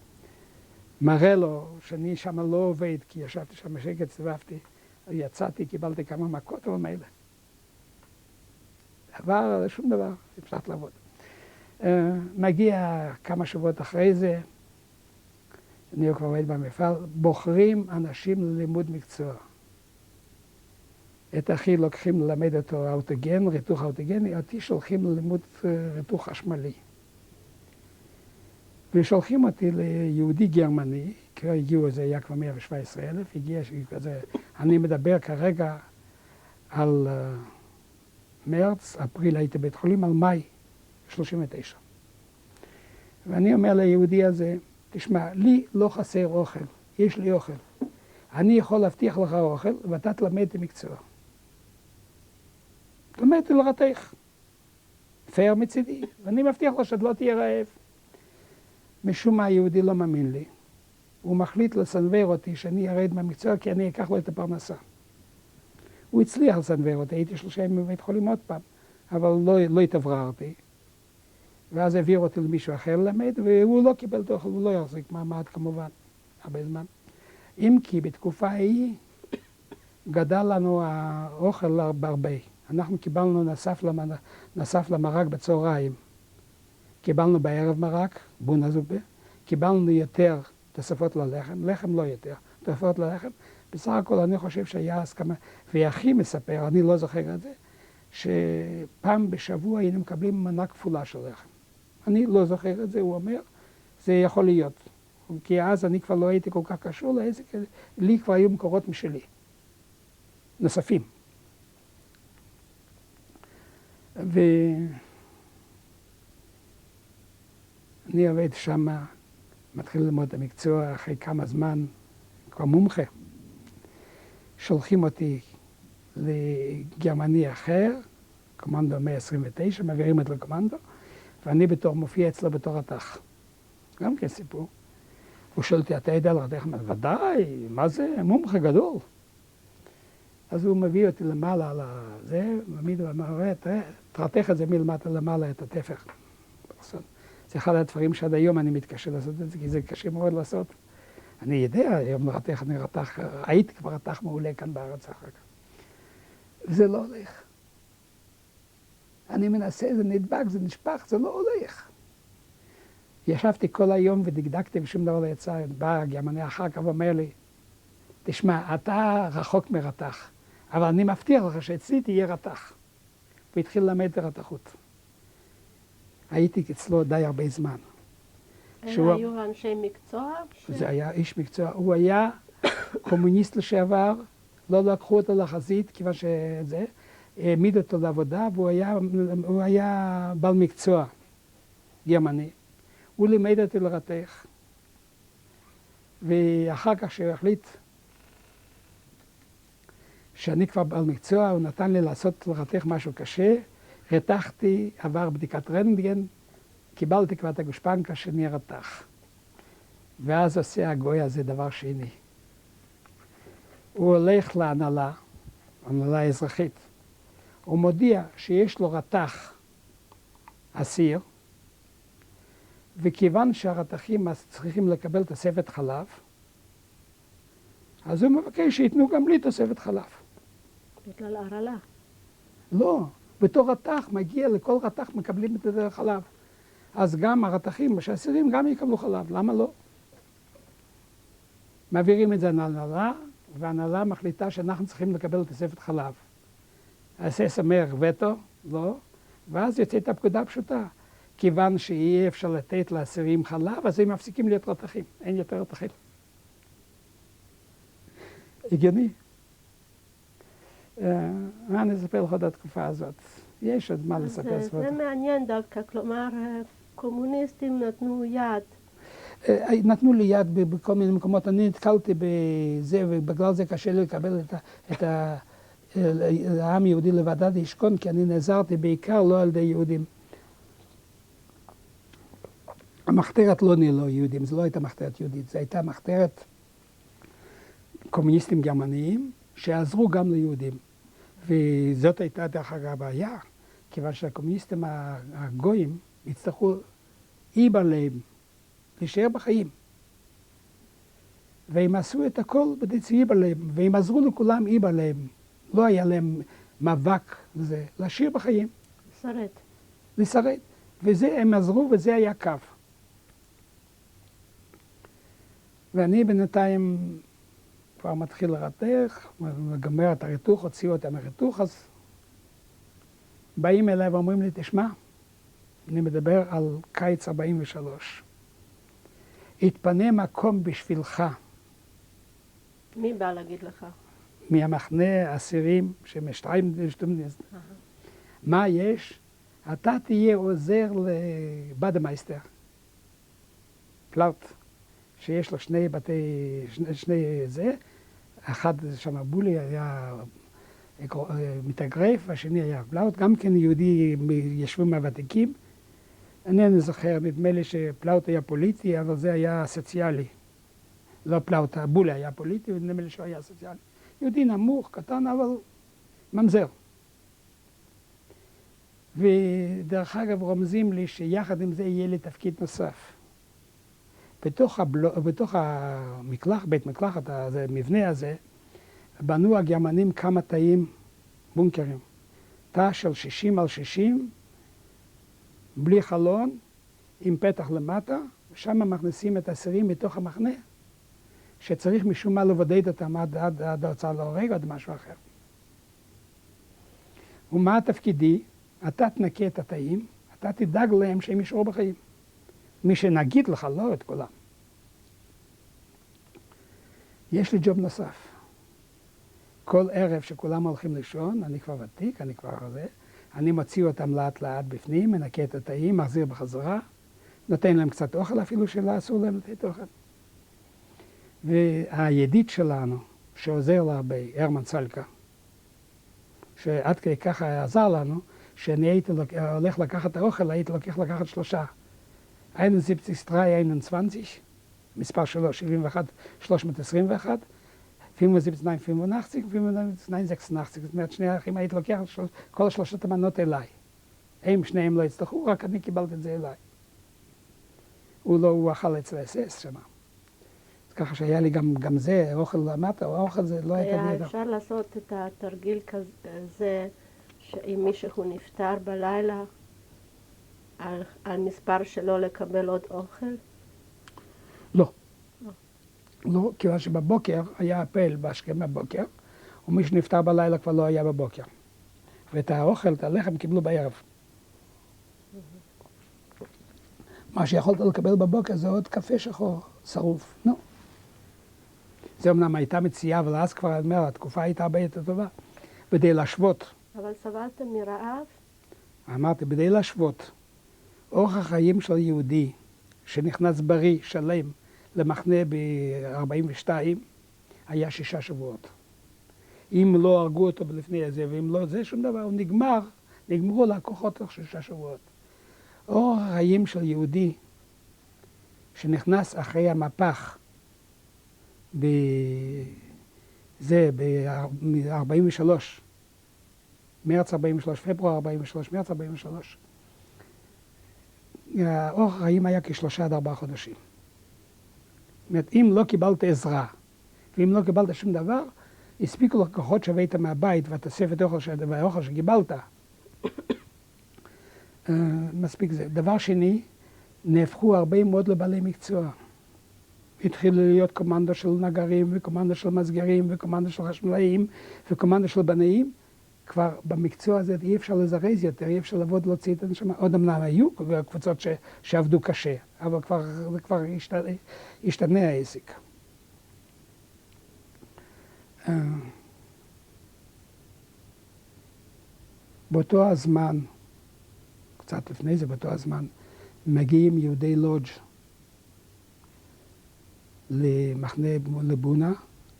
מראה לו שאני שם לא עובד, כי ישבתי שם בשקט, סבבתי, יצאתי, קיבלתי כמה מכות, אבל מילא. עבר שום דבר, המשכתי לעבוד. מגיע כמה שבועות אחרי זה, אני כבר עובד במפעל, בוחרים אנשים ללימוד מקצוע. את אחי לוקחים ללמד אותו אוטוגן, ריתוך אוטוגני, אותי שולחים ללימוד ריתוך חשמלי. ושולחים אותי ליהודי גרמני, כי הגיעו, זה היה כבר 117,000, הגיע כזה, אני מדבר כרגע על מרץ, אפריל הייתי בית חולים, על מאי 39. ואני אומר ליהודי הזה, תשמע, לי לא חסר אוכל, יש לי אוכל. אני יכול להבטיח לך אוכל, ואתה תלמד את המקצוע. תלמד לרתך. פייר מצידי, ואני מבטיח לו שאת לא תהיה רעב. משום מה היהודי לא מאמין לי. הוא מחליט לסנוור אותי שאני ארד מהמקצוע, כי אני אקח לו את הפרנסה. הוא הצליח לסנוור אותי, הייתי 3 ימים בבית חולים עוד פעם, אבל לא התאווררתי. ואז העביר אותי למישהו אחר ללמד, והוא לא קיבל את האוכל, הוא לא יחזיק מעמד כמובן, הרבה זמן. אם כי בתקופה ההיא גדל לנו האוכל הרבה. אנחנו קיבלנו נוסף למרק בצהריים. קיבלנו בערב מרק, בונה זובה, קיבלנו יותר תוספות ללחם, לחם לא יותר, תוספות ללחם. בסך הכל אני חושב שהיה הסכמה, ואחי מספר, אני לא זוכר את זה, שפעם בשבוע היינו מקבלים מנה כפולה של לחם. אני לא זוכר את זה, הוא אומר, זה יכול להיות. כי אז אני כבר לא הייתי כל כך קשור לעסק, לי כבר היו מקורות משלי, נוספים. ואני עובד שם, מתחיל ללמוד את המקצוע אחרי כמה זמן, כבר מומחה. שולחים אותי לגרמני אחר, קומנדו 129, מעבירים את לקומנדו, ואני מופיע אצלו בתור רתח. גם כן סיפור. הוא שואל אותי, אתה יודע לרתח? ודאי, מה זה? מומחה גדול. אז הוא מביא אותי למעלה על זה, מעמיד ואומר, תרתח את זה מלמטה למעלה, את התפח. זה אחד הדברים שעד היום אני מתקשה לעשות את זה, כי זה קשה מאוד לעשות. אני יודע, היום לרתח, אני רתח, הייתי כבר רתח מעולה כאן בארץ אחר כך. וזה לא הולך. אני מנסה, זה נדבק, זה נשפך, זה לא הולך. ישבתי כל היום ודקדקתי ושום דבר לא יצא, בא הגרמני אחר כך ואומר לי, תשמע, אתה רחוק מרתח, אבל אני מבטיח לך שאצלי תהיה רתח. והתחיל ללמד את הרתחות. הייתי אצלו די הרבה זמן. אלה היו אנשי מקצוע? זה היה איש מקצוע. הוא היה קומוניסט לשעבר, לא לקחו אותו לחזית, כיוון שזה, העמיד אותו לעבודה, והוא היה בעל מקצוע גרמני. הוא לימד אותי לרתך, ואחר כך שהוא החליט שאני כבר בעל מקצוע, הוא נתן לי לעשות לרתך משהו קשה, רתחתי, עבר בדיקת רנטגן, קיבלתי כבר את הגושפנקה שאני רתח. ואז עושה הגוי הזה דבר שני. הוא הולך להנהלה, הנהלה אזרחית, הוא מודיע שיש לו רתח אסיר, וכיוון שהרתחים צריכים לקבל תוספת חלב, אז הוא מבקש שייתנו גם לי תוספת חלב. בגלל הרעלה. לא, בתור רתח מגיע, לכל רתח מקבלים את החלב. אז גם הרתחים, שהאסירים גם יקבלו חלב, למה לא? מעבירים את זה להנהלה, וההנהלה מחליטה שאנחנו צריכים לקבל תוספת חלב. הסס אומר וטו, לא, ואז יוצאת הפקודה הפשוטה. כיוון שאי אפשר לתת לאסירים חלב, אז הם מפסיקים להיות רתחים, אין יותר רתחים. הגיוני. מה אני אספר לך עוד התקופה הזאת? יש עוד מה לספר. זה מעניין דווקא, כלומר, קומוניסטים נתנו יד. נתנו לי יד בכל מיני מקומות, אני נתקלתי בזה, ובגלל זה קשה לי לקבל את העם יהודי לוועדת ישכון, כי אני נעזרתי בעיקר לא על ידי יהודים. המחתרת לא נהיו יהודים, זו לא הייתה מחתרת יהודית, זו הייתה מחתרת קומוניסטים גרמניים שעזרו גם ליהודים. וזאת הייתה דרך אגב הבעיה, כיוון שהקומוניסטים הגויים יצטרכו איבא להם להישאר בחיים. והם עשו את הכל בדצי איבא להם, והם עזרו לכולם איבא להם. לא היה להם מאבק לזה, להשאיר בחיים. לשרד. וזה הם עזרו וזה היה קו. ואני בינתיים כבר מתחיל לרתך, מגמר את הריתוך, הוציאו אותם מהריתוך, אז באים אליי ואומרים לי, תשמע, אני מדבר על קיץ 43. התפנה מקום בשבילך. מי בא להגיד לך? מהמחנה אסירים שמשתיים, מה יש? אתה תהיה עוזר לבאדמייסטר, פלאוט, שיש לו שני זה, אחד שם בולי היה מתאגרף, והשני היה פלאוט, גם כן יהודי ישבו מהוותיקים. אני זוכר, נדמה לי שפלאוט היה פוליטי, אבל זה היה סוציאלי. לא פלאוט, בולי היה פוליטי, ונדמה לי שהוא היה סוציאלי. יהודי נמוך, קטן, אבל ממזר. ודרך אגב רומזים לי שיחד עם זה יהיה לי תפקיד נוסף. בתוך בית מקלחת, המבנה הזה, בנו הגרמנים כמה תאים, בונקרים. תא של 60 על 60, בלי חלון, עם פתח למטה, ושם מכניסים את האסירים מתוך המחנה, שצריך משום מה לבודד אותם עד ההוצאה להורג או עד משהו אחר. ומה תפקידי? אתה תנקה את התאים, אתה תדאג להם שהם יישארו בחיים. מי שנגיד לך, לא את כולם. יש לי ג'וב נוסף. כל ערב שכולם הולכים לישון, אני כבר ותיק, אני כבר זה, אני מוציא אותם לאט לאט בפנים, מנקה את התאים, מחזיר בחזרה, נותן להם קצת אוכל אפילו שלא אסור להם לתת אוכל. והידיד שלנו, שעוזר לה בהרמן סלקה, שעד כדי ככה עזר לנו, שאני הייתי הולך לקחת את האוכל, הייתי לוקח לקחת 3. 71, מספר שלו 71, 321, 75, 85, 86. זאת אומרת, שני האחים הייתי לוקח כל 3 המנות אליי. הם שניהם לא הצטרכו, רק אני קיבלתי את זה אליי. הוא אכל אצל האס-אס שם. אז ככה שהיה לי גם זה, אוכל למטה, או האוכל זה לא הייתה היה אפשר לעשות את התרגיל כזה, שאם מישהו נפטר בלילה, על מספר שלו לקבל עוד אוכל? לא. לא, כיוון שבבוקר היה הפל בהשכם בבוקר, ומי שנפטר בלילה כבר לא היה בבוקר. ואת האוכל, את הלחם, קיבלו בערב. מה שיכולת לקבל בבוקר זה עוד קפה שחור, שרוף. נו. זה אמנם הייתה מציאה, אבל אז כבר, אני אומר, התקופה הייתה הרבה יותר טובה. כדי להשוות. אבל סבלתם מרעב? אמרתי, כדי להשוות, אורח החיים של יהודי שנכנס בריא, שלם, למחנה ב-42, היה 6 שבועות. אם לא הרגו אותו לפני זה, ואם לא זה, שום דבר, הוא נגמרו לקוחות תוך 6 שבועות. אורח החיים של יהודי שנכנס אחרי המהפך, ב-43, מרץ 43, פברואר 43, מרץ 43, אורח החיים היה כ3 עד 4 חודשים. זאת אומרת, אם לא קיבלת עזרה, ואם לא קיבלת שום דבר, הספיקו לך כוחות שהבאת מהבית והתוספת האוכל שקיבלת. מספיק זה. דבר שני, נהפכו הרבה מאוד לבעלי מקצוע. התחילו להיות קומנדו של נגרים, וקומנדו של מסגרים, וקומנדו של חשמלאים, וקומנדו של בנאים. כבר במקצוע הזה אי אפשר לזרז יותר, אי אפשר לעבוד להוציא את הנשמה. עוד אמנם היו קבוצות שעבדו קשה, אבל כבר השתנה העסק. באותו הזמן, קצת לפני זה, באותו הזמן, מגיעים יהודי לודג' למחנה לבונה.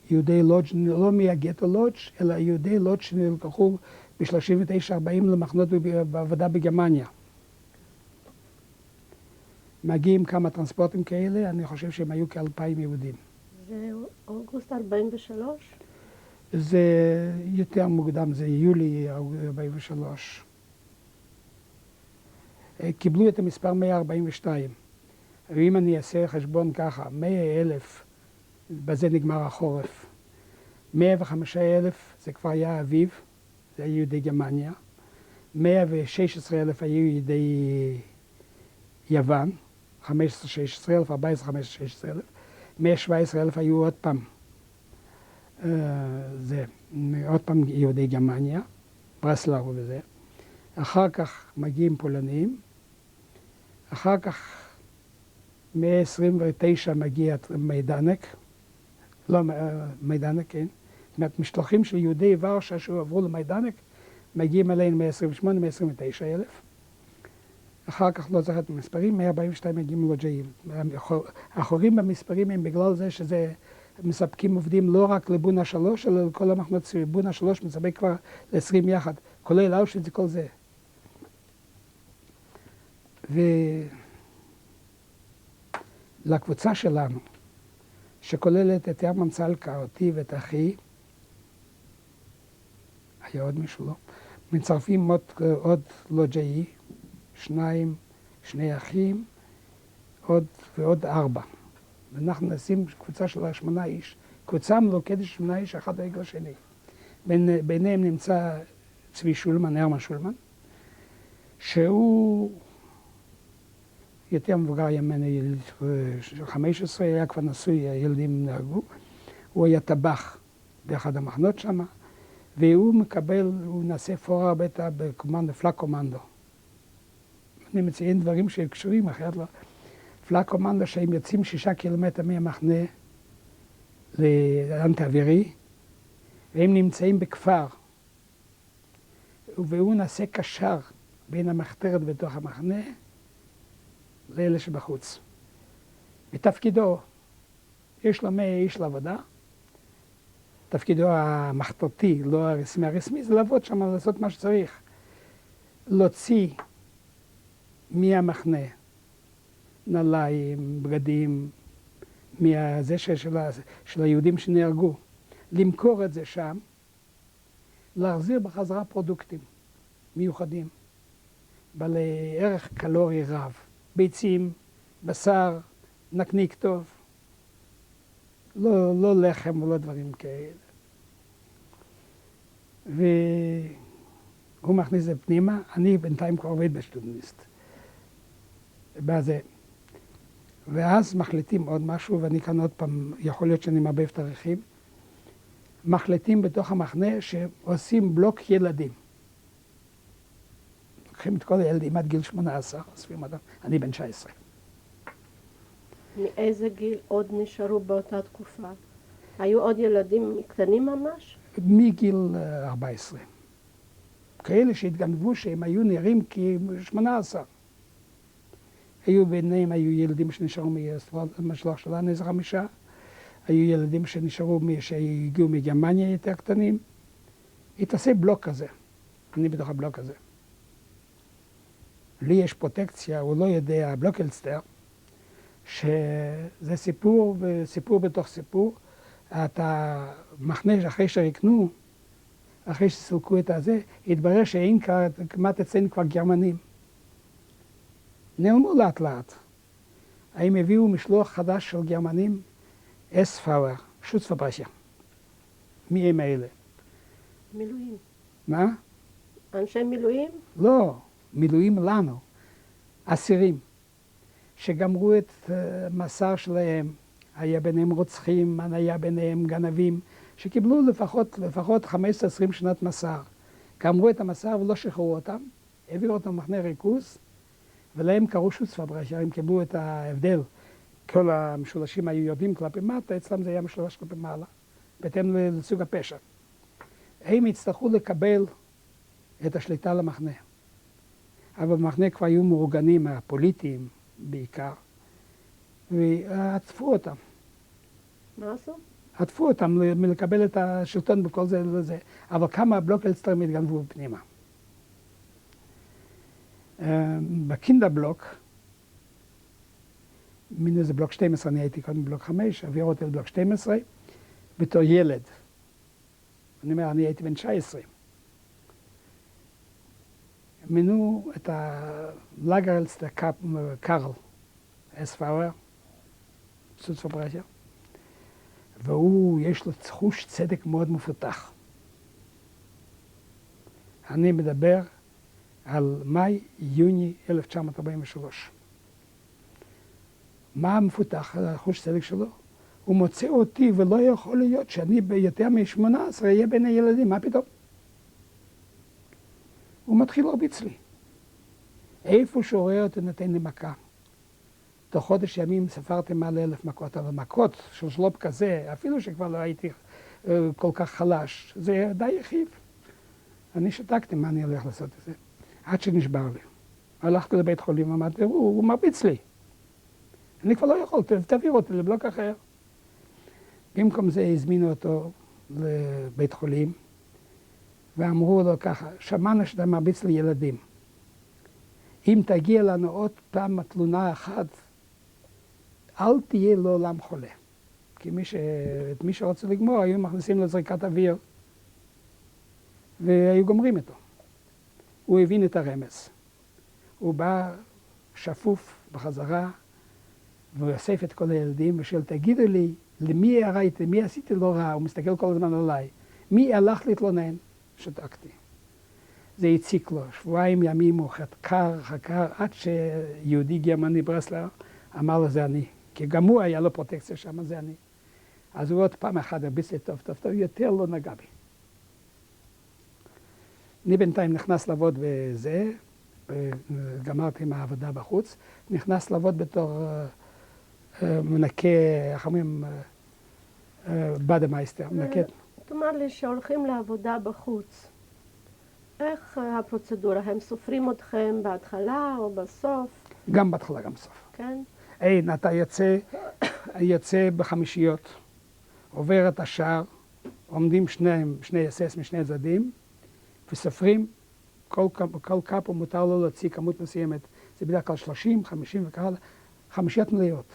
יהודי לודג' לא מהגטו לודג', אלא יהודי לודג' שנלקחו ב-39-40 למחנות בעבודה בגרמניה. מגיעים כמה טרנספורטים כאלה, אני חושב שהם היו כ2,000 יהודים. זה אוגוסט 43? זה יותר מוקדם, זה יולי 43. קיבלו את המספר 142. ואם אני אעשה חשבון ככה, 100,000, בזה נגמר החורף. 105,000 זה כבר היה אביב, זה היו יהודי גרמניה. 116,000 היו יהודי יוון, 15,000, 16,000, 117,000 היו עוד פעם. זה עוד פעם יהודי גרמניה, ברסלאו וזה. אחר כך מגיעים פולנים. אחר כך 129 מגיע מיידנק. לא, מיידנק, כן. זאת אומרת, משלוחים של יהודי ורשה שעברו למיידנק, מגיעים אלינו 128, 129,000. אחר כך לא זוכר את המספרים, 142 מגיעים לוג'אים. החורים במספרים הם בגלל זה שזה מספקים עובדים לא רק לבונה 3, אלא לכל המחנות. בונה 3 מספק כבר ל-20 יחד, כולל אושוויץ וכל זה. ולקבוצה שלנו, שכוללת את ירמן צלקה, אותי ואת אחי, היה עוד מישהו, לא? מצרפים עוד לוג'אי, 2, 2 אחים, ועוד 4. ואנחנו נשים קבוצה של 8 איש. קבוצה מלוכדת של 8 איש, אחד רגל השני. ביניהם נמצא צבי שולמן, הרמן שולמן, שהוא יותר מבוגר ממני, 15, היה כבר נשוי, הילדים נהרגו. הוא היה טבח באחד המחנות שם, והוא מקבל, הוא נעשה פורר ביתה בקומנדו, פלאק קומנדו. אני מציין דברים שקשורים, אחרת לא. פלאק קומנדו שהם יוצאים 6 קילומטר מהמחנה לאנטי-אווירי, והם נמצאים בכפר, והוא נעשה קשר בין המחתרת בתוך המחנה לאלה שבחוץ. בתפקידו, יש לו 100 איש לעבודה, תפקידו המחתרתי, לא הרסמי, זה לעבוד שם, לעשות מה שצריך. להוציא מהמחנה נעליים, בגדים, מהזה של היהודים שנהרגו, למכור את זה שם, להחזיר בחזרה פרודוקטים מיוחדים, בעלי ערך קלורי רב, ביצים, בשר, נקניק טוב, לא לחם ולא דברים כאלה. והוא מכניס את זה פנימה, אני בינתיים כבר עובד בשטודניסט. בזה. ואז מחליטים עוד משהו, ואני כאן עוד פעם, יכול להיות שאני מערבב תאריכים, מחליטים בתוך המחנה שעושים בלוק ילדים. לוקחים את כל הילדים עד גיל 18, אוספים אותם, אני בן 19. מאיזה גיל עוד נשארו באותה תקופה? היו עוד ילדים קטנים ממש? מגיל 14. כאלה שהתגנבו שהם היו נראים כ-18. ביניהם היו ילדים שנשארו מהמשלוח שלנו, איזה 5. היו ילדים שנשארו, שהגיעו מגרמניה יותר קטנים. התעשה בלוק כזה. אני בתוך הבלוק הזה. לי יש פרוטקציה, הוא לא יודע, בלוקלסטר, שזה סיפור וסיפור בתוך סיפור. אתה מחנה אחרי שריקנו, אחרי שסילקו את הזה, התברר שאין כמעט אצלנו כבר גרמנים. נעלמו לאט לאט. הם הביאו משלוח חדש של גרמנים, אס-פאואר, שוטספברכה. מי הם האלה? מילואים. מה? אנשי מילואים? לא, מילואים לנו. אסירים, שגמרו את המאסר שלהם, היה ביניהם רוצחים, היה ביניהם גנבים, שקיבלו לפחות 15-20 שנת מאסר. גמרו את המאסר ולא שחררו אותם, העבירו אותם למחנה ריכוז, ולהם קראו שוטספברכה, הם קיבלו את ההבדל. כל המשולשים היו יורדים כלפי מטה, אצלם זה היה משולש כלפי מעלה, בהתאם לסוג הפשע. הם יצטרכו לקבל את השליטה למחנה. אבל במחנה כבר היו מאורגנים, הפוליטיים בעיקר, ועטפו אותם. מה עשו? עטפו אותם מלקבל את השלטון בכל זה לזה. אבל כמה בלוקלסטרים התגנבו בפנימה. בקינדרבלוק, מן איזה בלוק 12, אני הייתי קודם בבלוק 5, העבירו אותי לבלוק 12, בתור ילד. אני אומר, אני הייתי בן 19. מינו את הלאגרלסטר קארל, אס-פאואר, שוטספברכה, והוא, יש לו חוש צדק מאוד מפותח. אני מדבר על מאי-יוני 1943. מה המפותח, החוש צדק שלו? הוא מוצא אותי, ולא יכול להיות שאני ביותר מ-18 אהיה בין הילדים, מה פתאום? הוא מתחיל להרביץ לי. איפה שהוא רואה אותי נותן לי מכה. תוך חודש ימים ספרתי מעל 1,000 מכות, אבל מכות של שלופ כזה, אפילו שכבר לא הייתי כל כך חלש, זה די יחיב. אני שתקתי מה אני הולך לעשות את זה, עד שנשבר לי. הלכתי לבית חולים, אמרתי, הוא מרביץ לי. אני כבר לא יכול, תעביר אותי לבלוק אחר. במקום זה הזמינו אותו לבית חולים, ואמרו לו ככה, שמענו שאתה מרביץ לילדים. אם תגיע לנו עוד פעם תלונה אחת, אל תהיה לעולם חולה. כי את מי שרוצה לגמור, היו מכניסים לזריקת אוויר, והיו גומרים איתו. הוא הבין את הרמז. הוא בא שפוף בחזרה, והוא אוסף את כל הילדים, ושואל, תגידו לי, למי הראיתי, מי עשיתי לא רע? הוא מסתכל כל הזמן עליי. מי הלך להתלונן? שתקתי. זה הציק לו. 2 ימים הוא חקר, עד שיהודי גרמני ברסלר אמר לו, זה אני. כי גם הוא היה לו פרוטקציה שם, זה אני. אז הוא עוד פעם אחת הרביץ לי טוב, יותר לא נגע בי. אני בינתיים נכנס לעבוד בזה, גמרתי עם העבודה בחוץ, נכנס לעבוד בתור מנקה, איך אומרים, בדמייסטר, מנקה. תאמר לי שהולכים לעבודה בחוץ. איך הפרוצדורה? הם סופרים אתכם בהתחלה או בסוף? גם בהתחלה, גם בסוף. כן? אין, אתה יוצא בחמישיות, עובר את השער, עומדים שני אסס משני הצדדים, וסופרים, כל קאפו מותר לו להוציא כמות מסוימת. זה בדרך כלל 30, 50 וכך הלאה, 5 מלאות.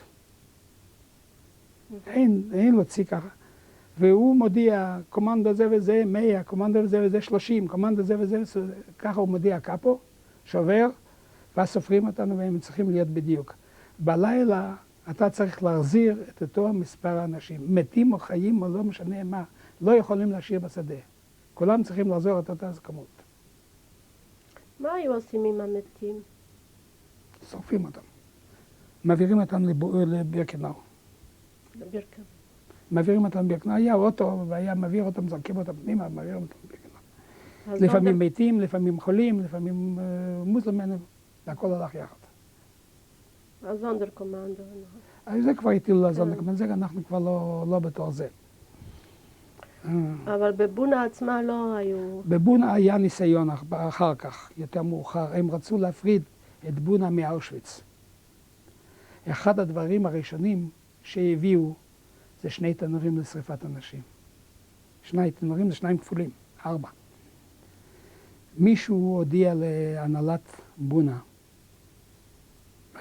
אין להוציא ככה. והוא מודיע, קומנדו זה וזה 100, קומנדו זה וזה 30, קומנדו זה וזה, ככה הוא מודיע קאפו, שובר, ואז סופרים אותנו והם צריכים להיות בדיוק. בלילה אתה צריך להחזיר את אותו מספר האנשים, מתים או חיים או לא משנה מה, לא יכולים להשאיר בשדה. כולם צריכים לחזור את אותה כמות. מה היו עושים עם המתים? שורפים אותם. מעבירים אותם לבירקנאו. לבירקנאו. מעבירים אותם לבירקנאו, היה אוטו והיה מעביר אותם, זרקים אותם פנימה, מעבירים אותם לבירקנאו. לפעמים מתים, לפעמים חולים, לפעמים מוסלמים, והכל הלך יחד. הזונדרקומנדו. אז זה כבר הטילו לזון, אבל זה אנחנו כבר לא בתור זה. אבל בבונה עצמה לא היו... בבונה היה ניסיון אחר כך, יותר מאוחר. הם רצו להפריד את בונה מאושוויץ. אחד הדברים הראשונים שהביאו זה 2 תנורים לשריפת אנשים. 2 תנורים זה 2 כפולים, 4. מישהו הודיע להנהלת בונה,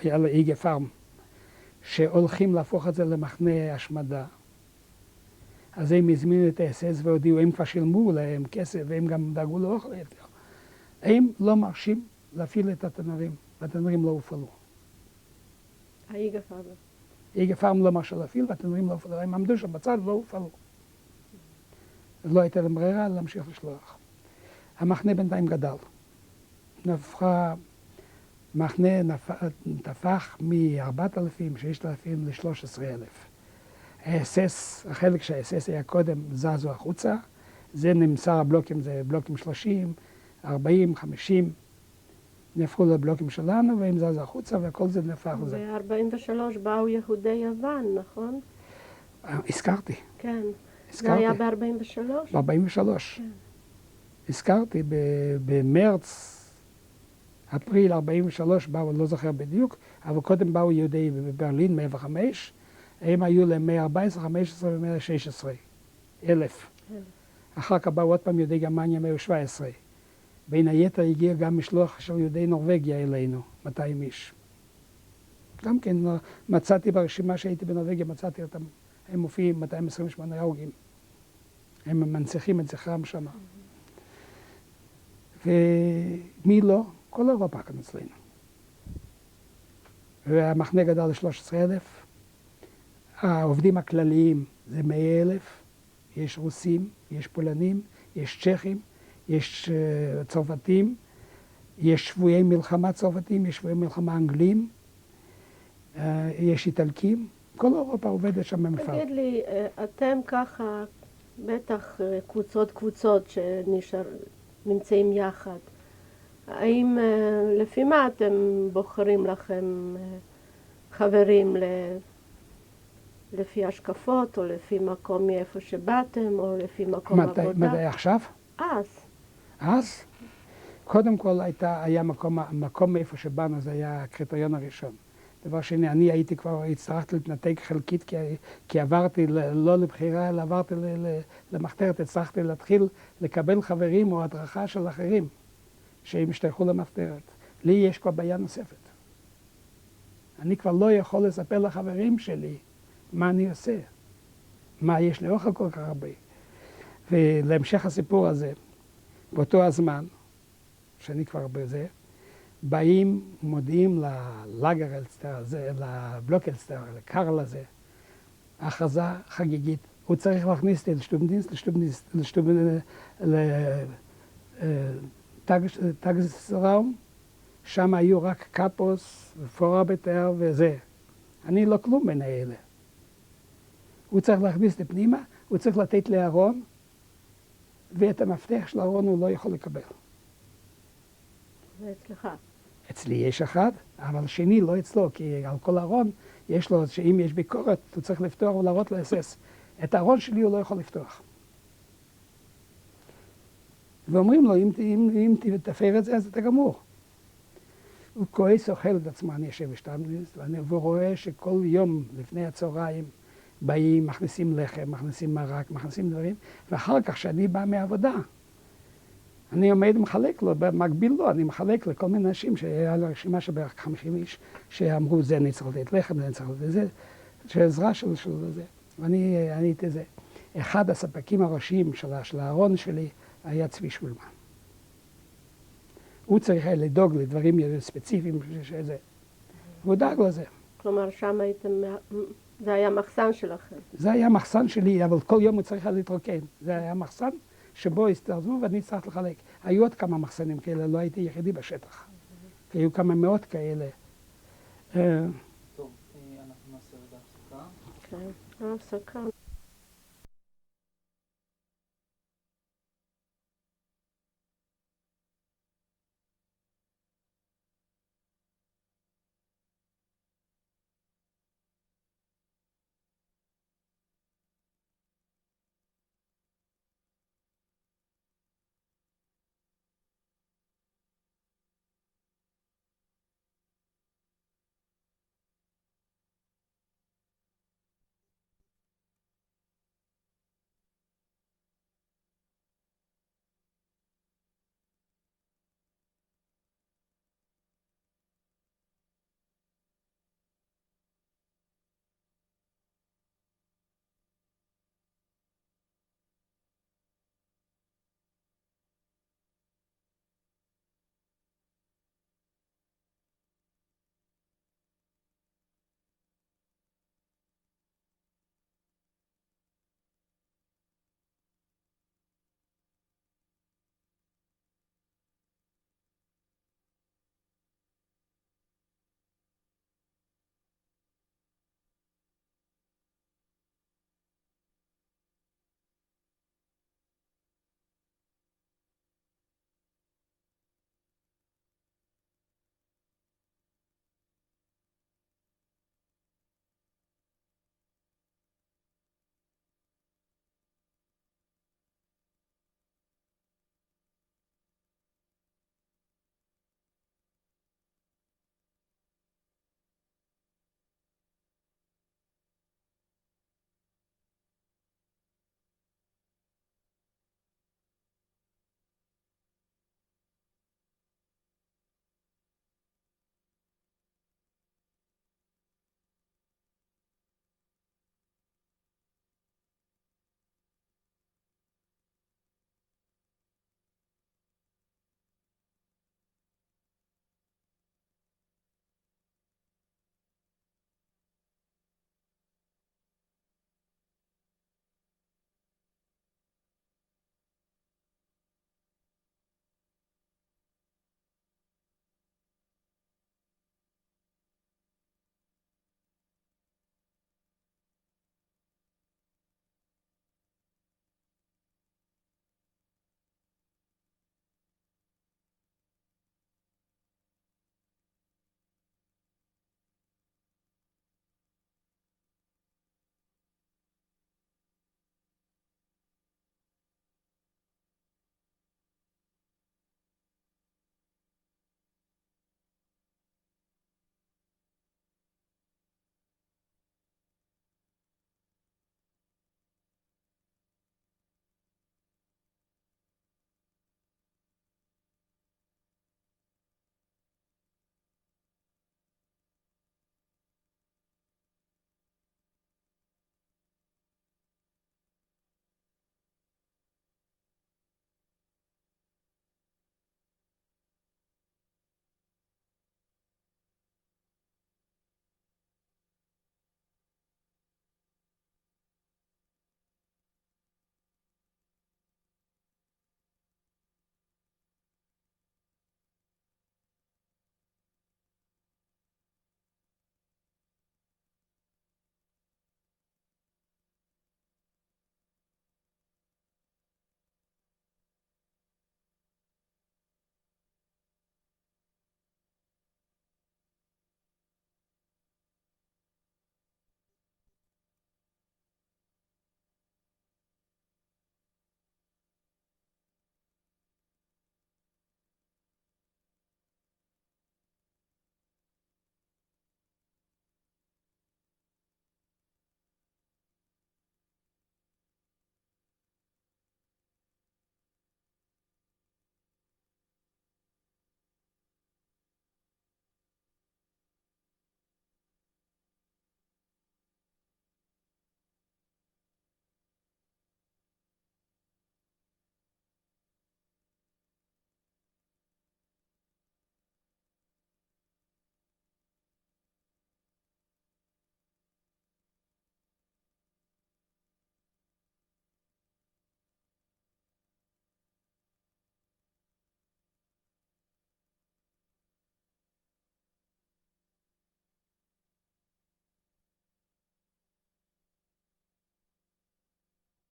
היה לאיגה פארם, שהולכים להפוך את זה למחנה השמדה. אז הם הזמינו את ה-SS והודיעו, הם כבר שילמו להם כסף והם גם דאגו לאוכל יותר. הם לא מרשים להפעיל את התנורים, והתנורים לא הופעלו. האיגה פארם. איגה פארם לא מרשה להפעיל והתנורים לא הופעלו. הם עמדו שם בצד ולא הופעלו. אז לא הייתה להם ברירה להמשיך לשלוח. המחנה בינתיים גדל. מחנה תפח מ-4,000, 6,000 ל-13,000. ה-SS, החלק שה-SS היה קודם, זזו החוצה. זה נמסר הבלוקים, זה בלוקים 30, 40, 50. נהפכו לבלוקים שלנו, והם זזו החוצה, וכל זה נהפך לזה. ב-43 באו יהודי יוון, נכון? הזכרתי. כן. זה היה ב-43? ב-43. כן. הזכרתי, במרץ, אפריל 43 באו, לא זוכר בדיוק, אבל קודם באו יהודי בברלין, 105, הם היו ל-114, 15 ו-116 אלף. אחר כך באו עוד פעם יהודי גרמניה, 117. בין היתר הגיע גם משלוח של יהודי נורווגיה אלינו, 200 איש. גם כן מצאתי ברשימה שהייתי בנורווגיה, מצאתי אותם, הם מופיעים 228 הרוגים. הם מנציחים את זכרם שם. ומי לא? כל אירופה כאן אצלנו. והמחנה גדל ל-13,000. העובדים הכלליים זה 100,000. יש רוסים, יש פולנים, יש צ'כים, יש צרפתים, יש שבויי מלחמה צרפתים, יש שבויי מלחמה אנגלים, יש איטלקים. כל אירופה עובדת שם במפעל. תגיד לי, אתם ככה, בטח קבוצות שנמצאים יחד. האם לפי מה אתם בוחרים לכם חברים לפי השקפות, או לפי מקום מאיפה שבאתם, או לפי מקום עבודה? מתי עכשיו? אז? קודם כל היה מקום מאיפה שבאנו, זה היה הקריטריון הראשון. דבר שני, אני הייתי כבר, הצטרכתי להתנתק חלקית, כי עברתי לא לבחירה, אלא עברתי למחתרת, הצטרכתי להתחיל לקבל חברים או הדרכה של אחרים, שהם השתייכו למחתרת. לי יש כבר בעיה נוספת. אני כבר לא יכול לספר לחברים שלי מה אני עושה, מה יש לי אוכל כל כך הרבה. ולהמשך הסיפור הזה, באותו הזמן, שאני כבר בזה, באים, מודיעים ללאגר-אלסטר הזה, לבלוק-אלסטר, לקרל הזה, הכרזה חגיגית. הוא צריך להכניס אותי לטאגסראום, שם היו רק קאפוס ופורביטר וזה. אני לא כלום בין האלה. הוא צריך להכניס אותי פנימה, הוא צריך לתת לי ארון, ואת המפתח של הארון הוא לא יכול לקבל. זה אצלך. אצלי יש אחד, אבל שני לא אצלו, כי על כל ארון יש לו, שאם יש ביקורת, הוא צריך לפתוח ולהראות לאסס. את הארון שלי הוא לא יכול לפתוח. ואומרים לו, אם תפר את זה, אז אתה גמור. הוא כועס, אוכל את עצמו, אני יושב בשטמניסט, והוא רואה שכל יום לפני הצהריים באים, מכניסים לחם, מכניסים מרק, מכניסים דברים, ואחר כך, כשאני בא מעבודה, אני עומד ומחלק לו, במקביל לו, אני מחלק לכל מיני אנשים שהיה לה רשימה של בערך 50 איש, שאמרו, זה אני צריך לתת לחם, זה אני צריך לתת זה, שעזרה של זה. ואני הייתי זה. אחד הספקים הראשיים של הארון שלי היה צבי שולמן. הוא צריך לדאוג לדברים ספציפיים שזה. והוא דאג לזה. כלומר, שם הייתם, זה היה מחסן שלכם. זה היה מחסן שלי, אבל כל יום הוא צריך להתרוקן. זה היה מחסן שבו הסתרזו ואני צריך לחלק. היו עוד כמה מחסנים כאלה, לא הייתי יחידי בשטח. היו כמה מאות כאלה. טוב, אנחנו נעשה רגע הפסקה. כן, הפסקה.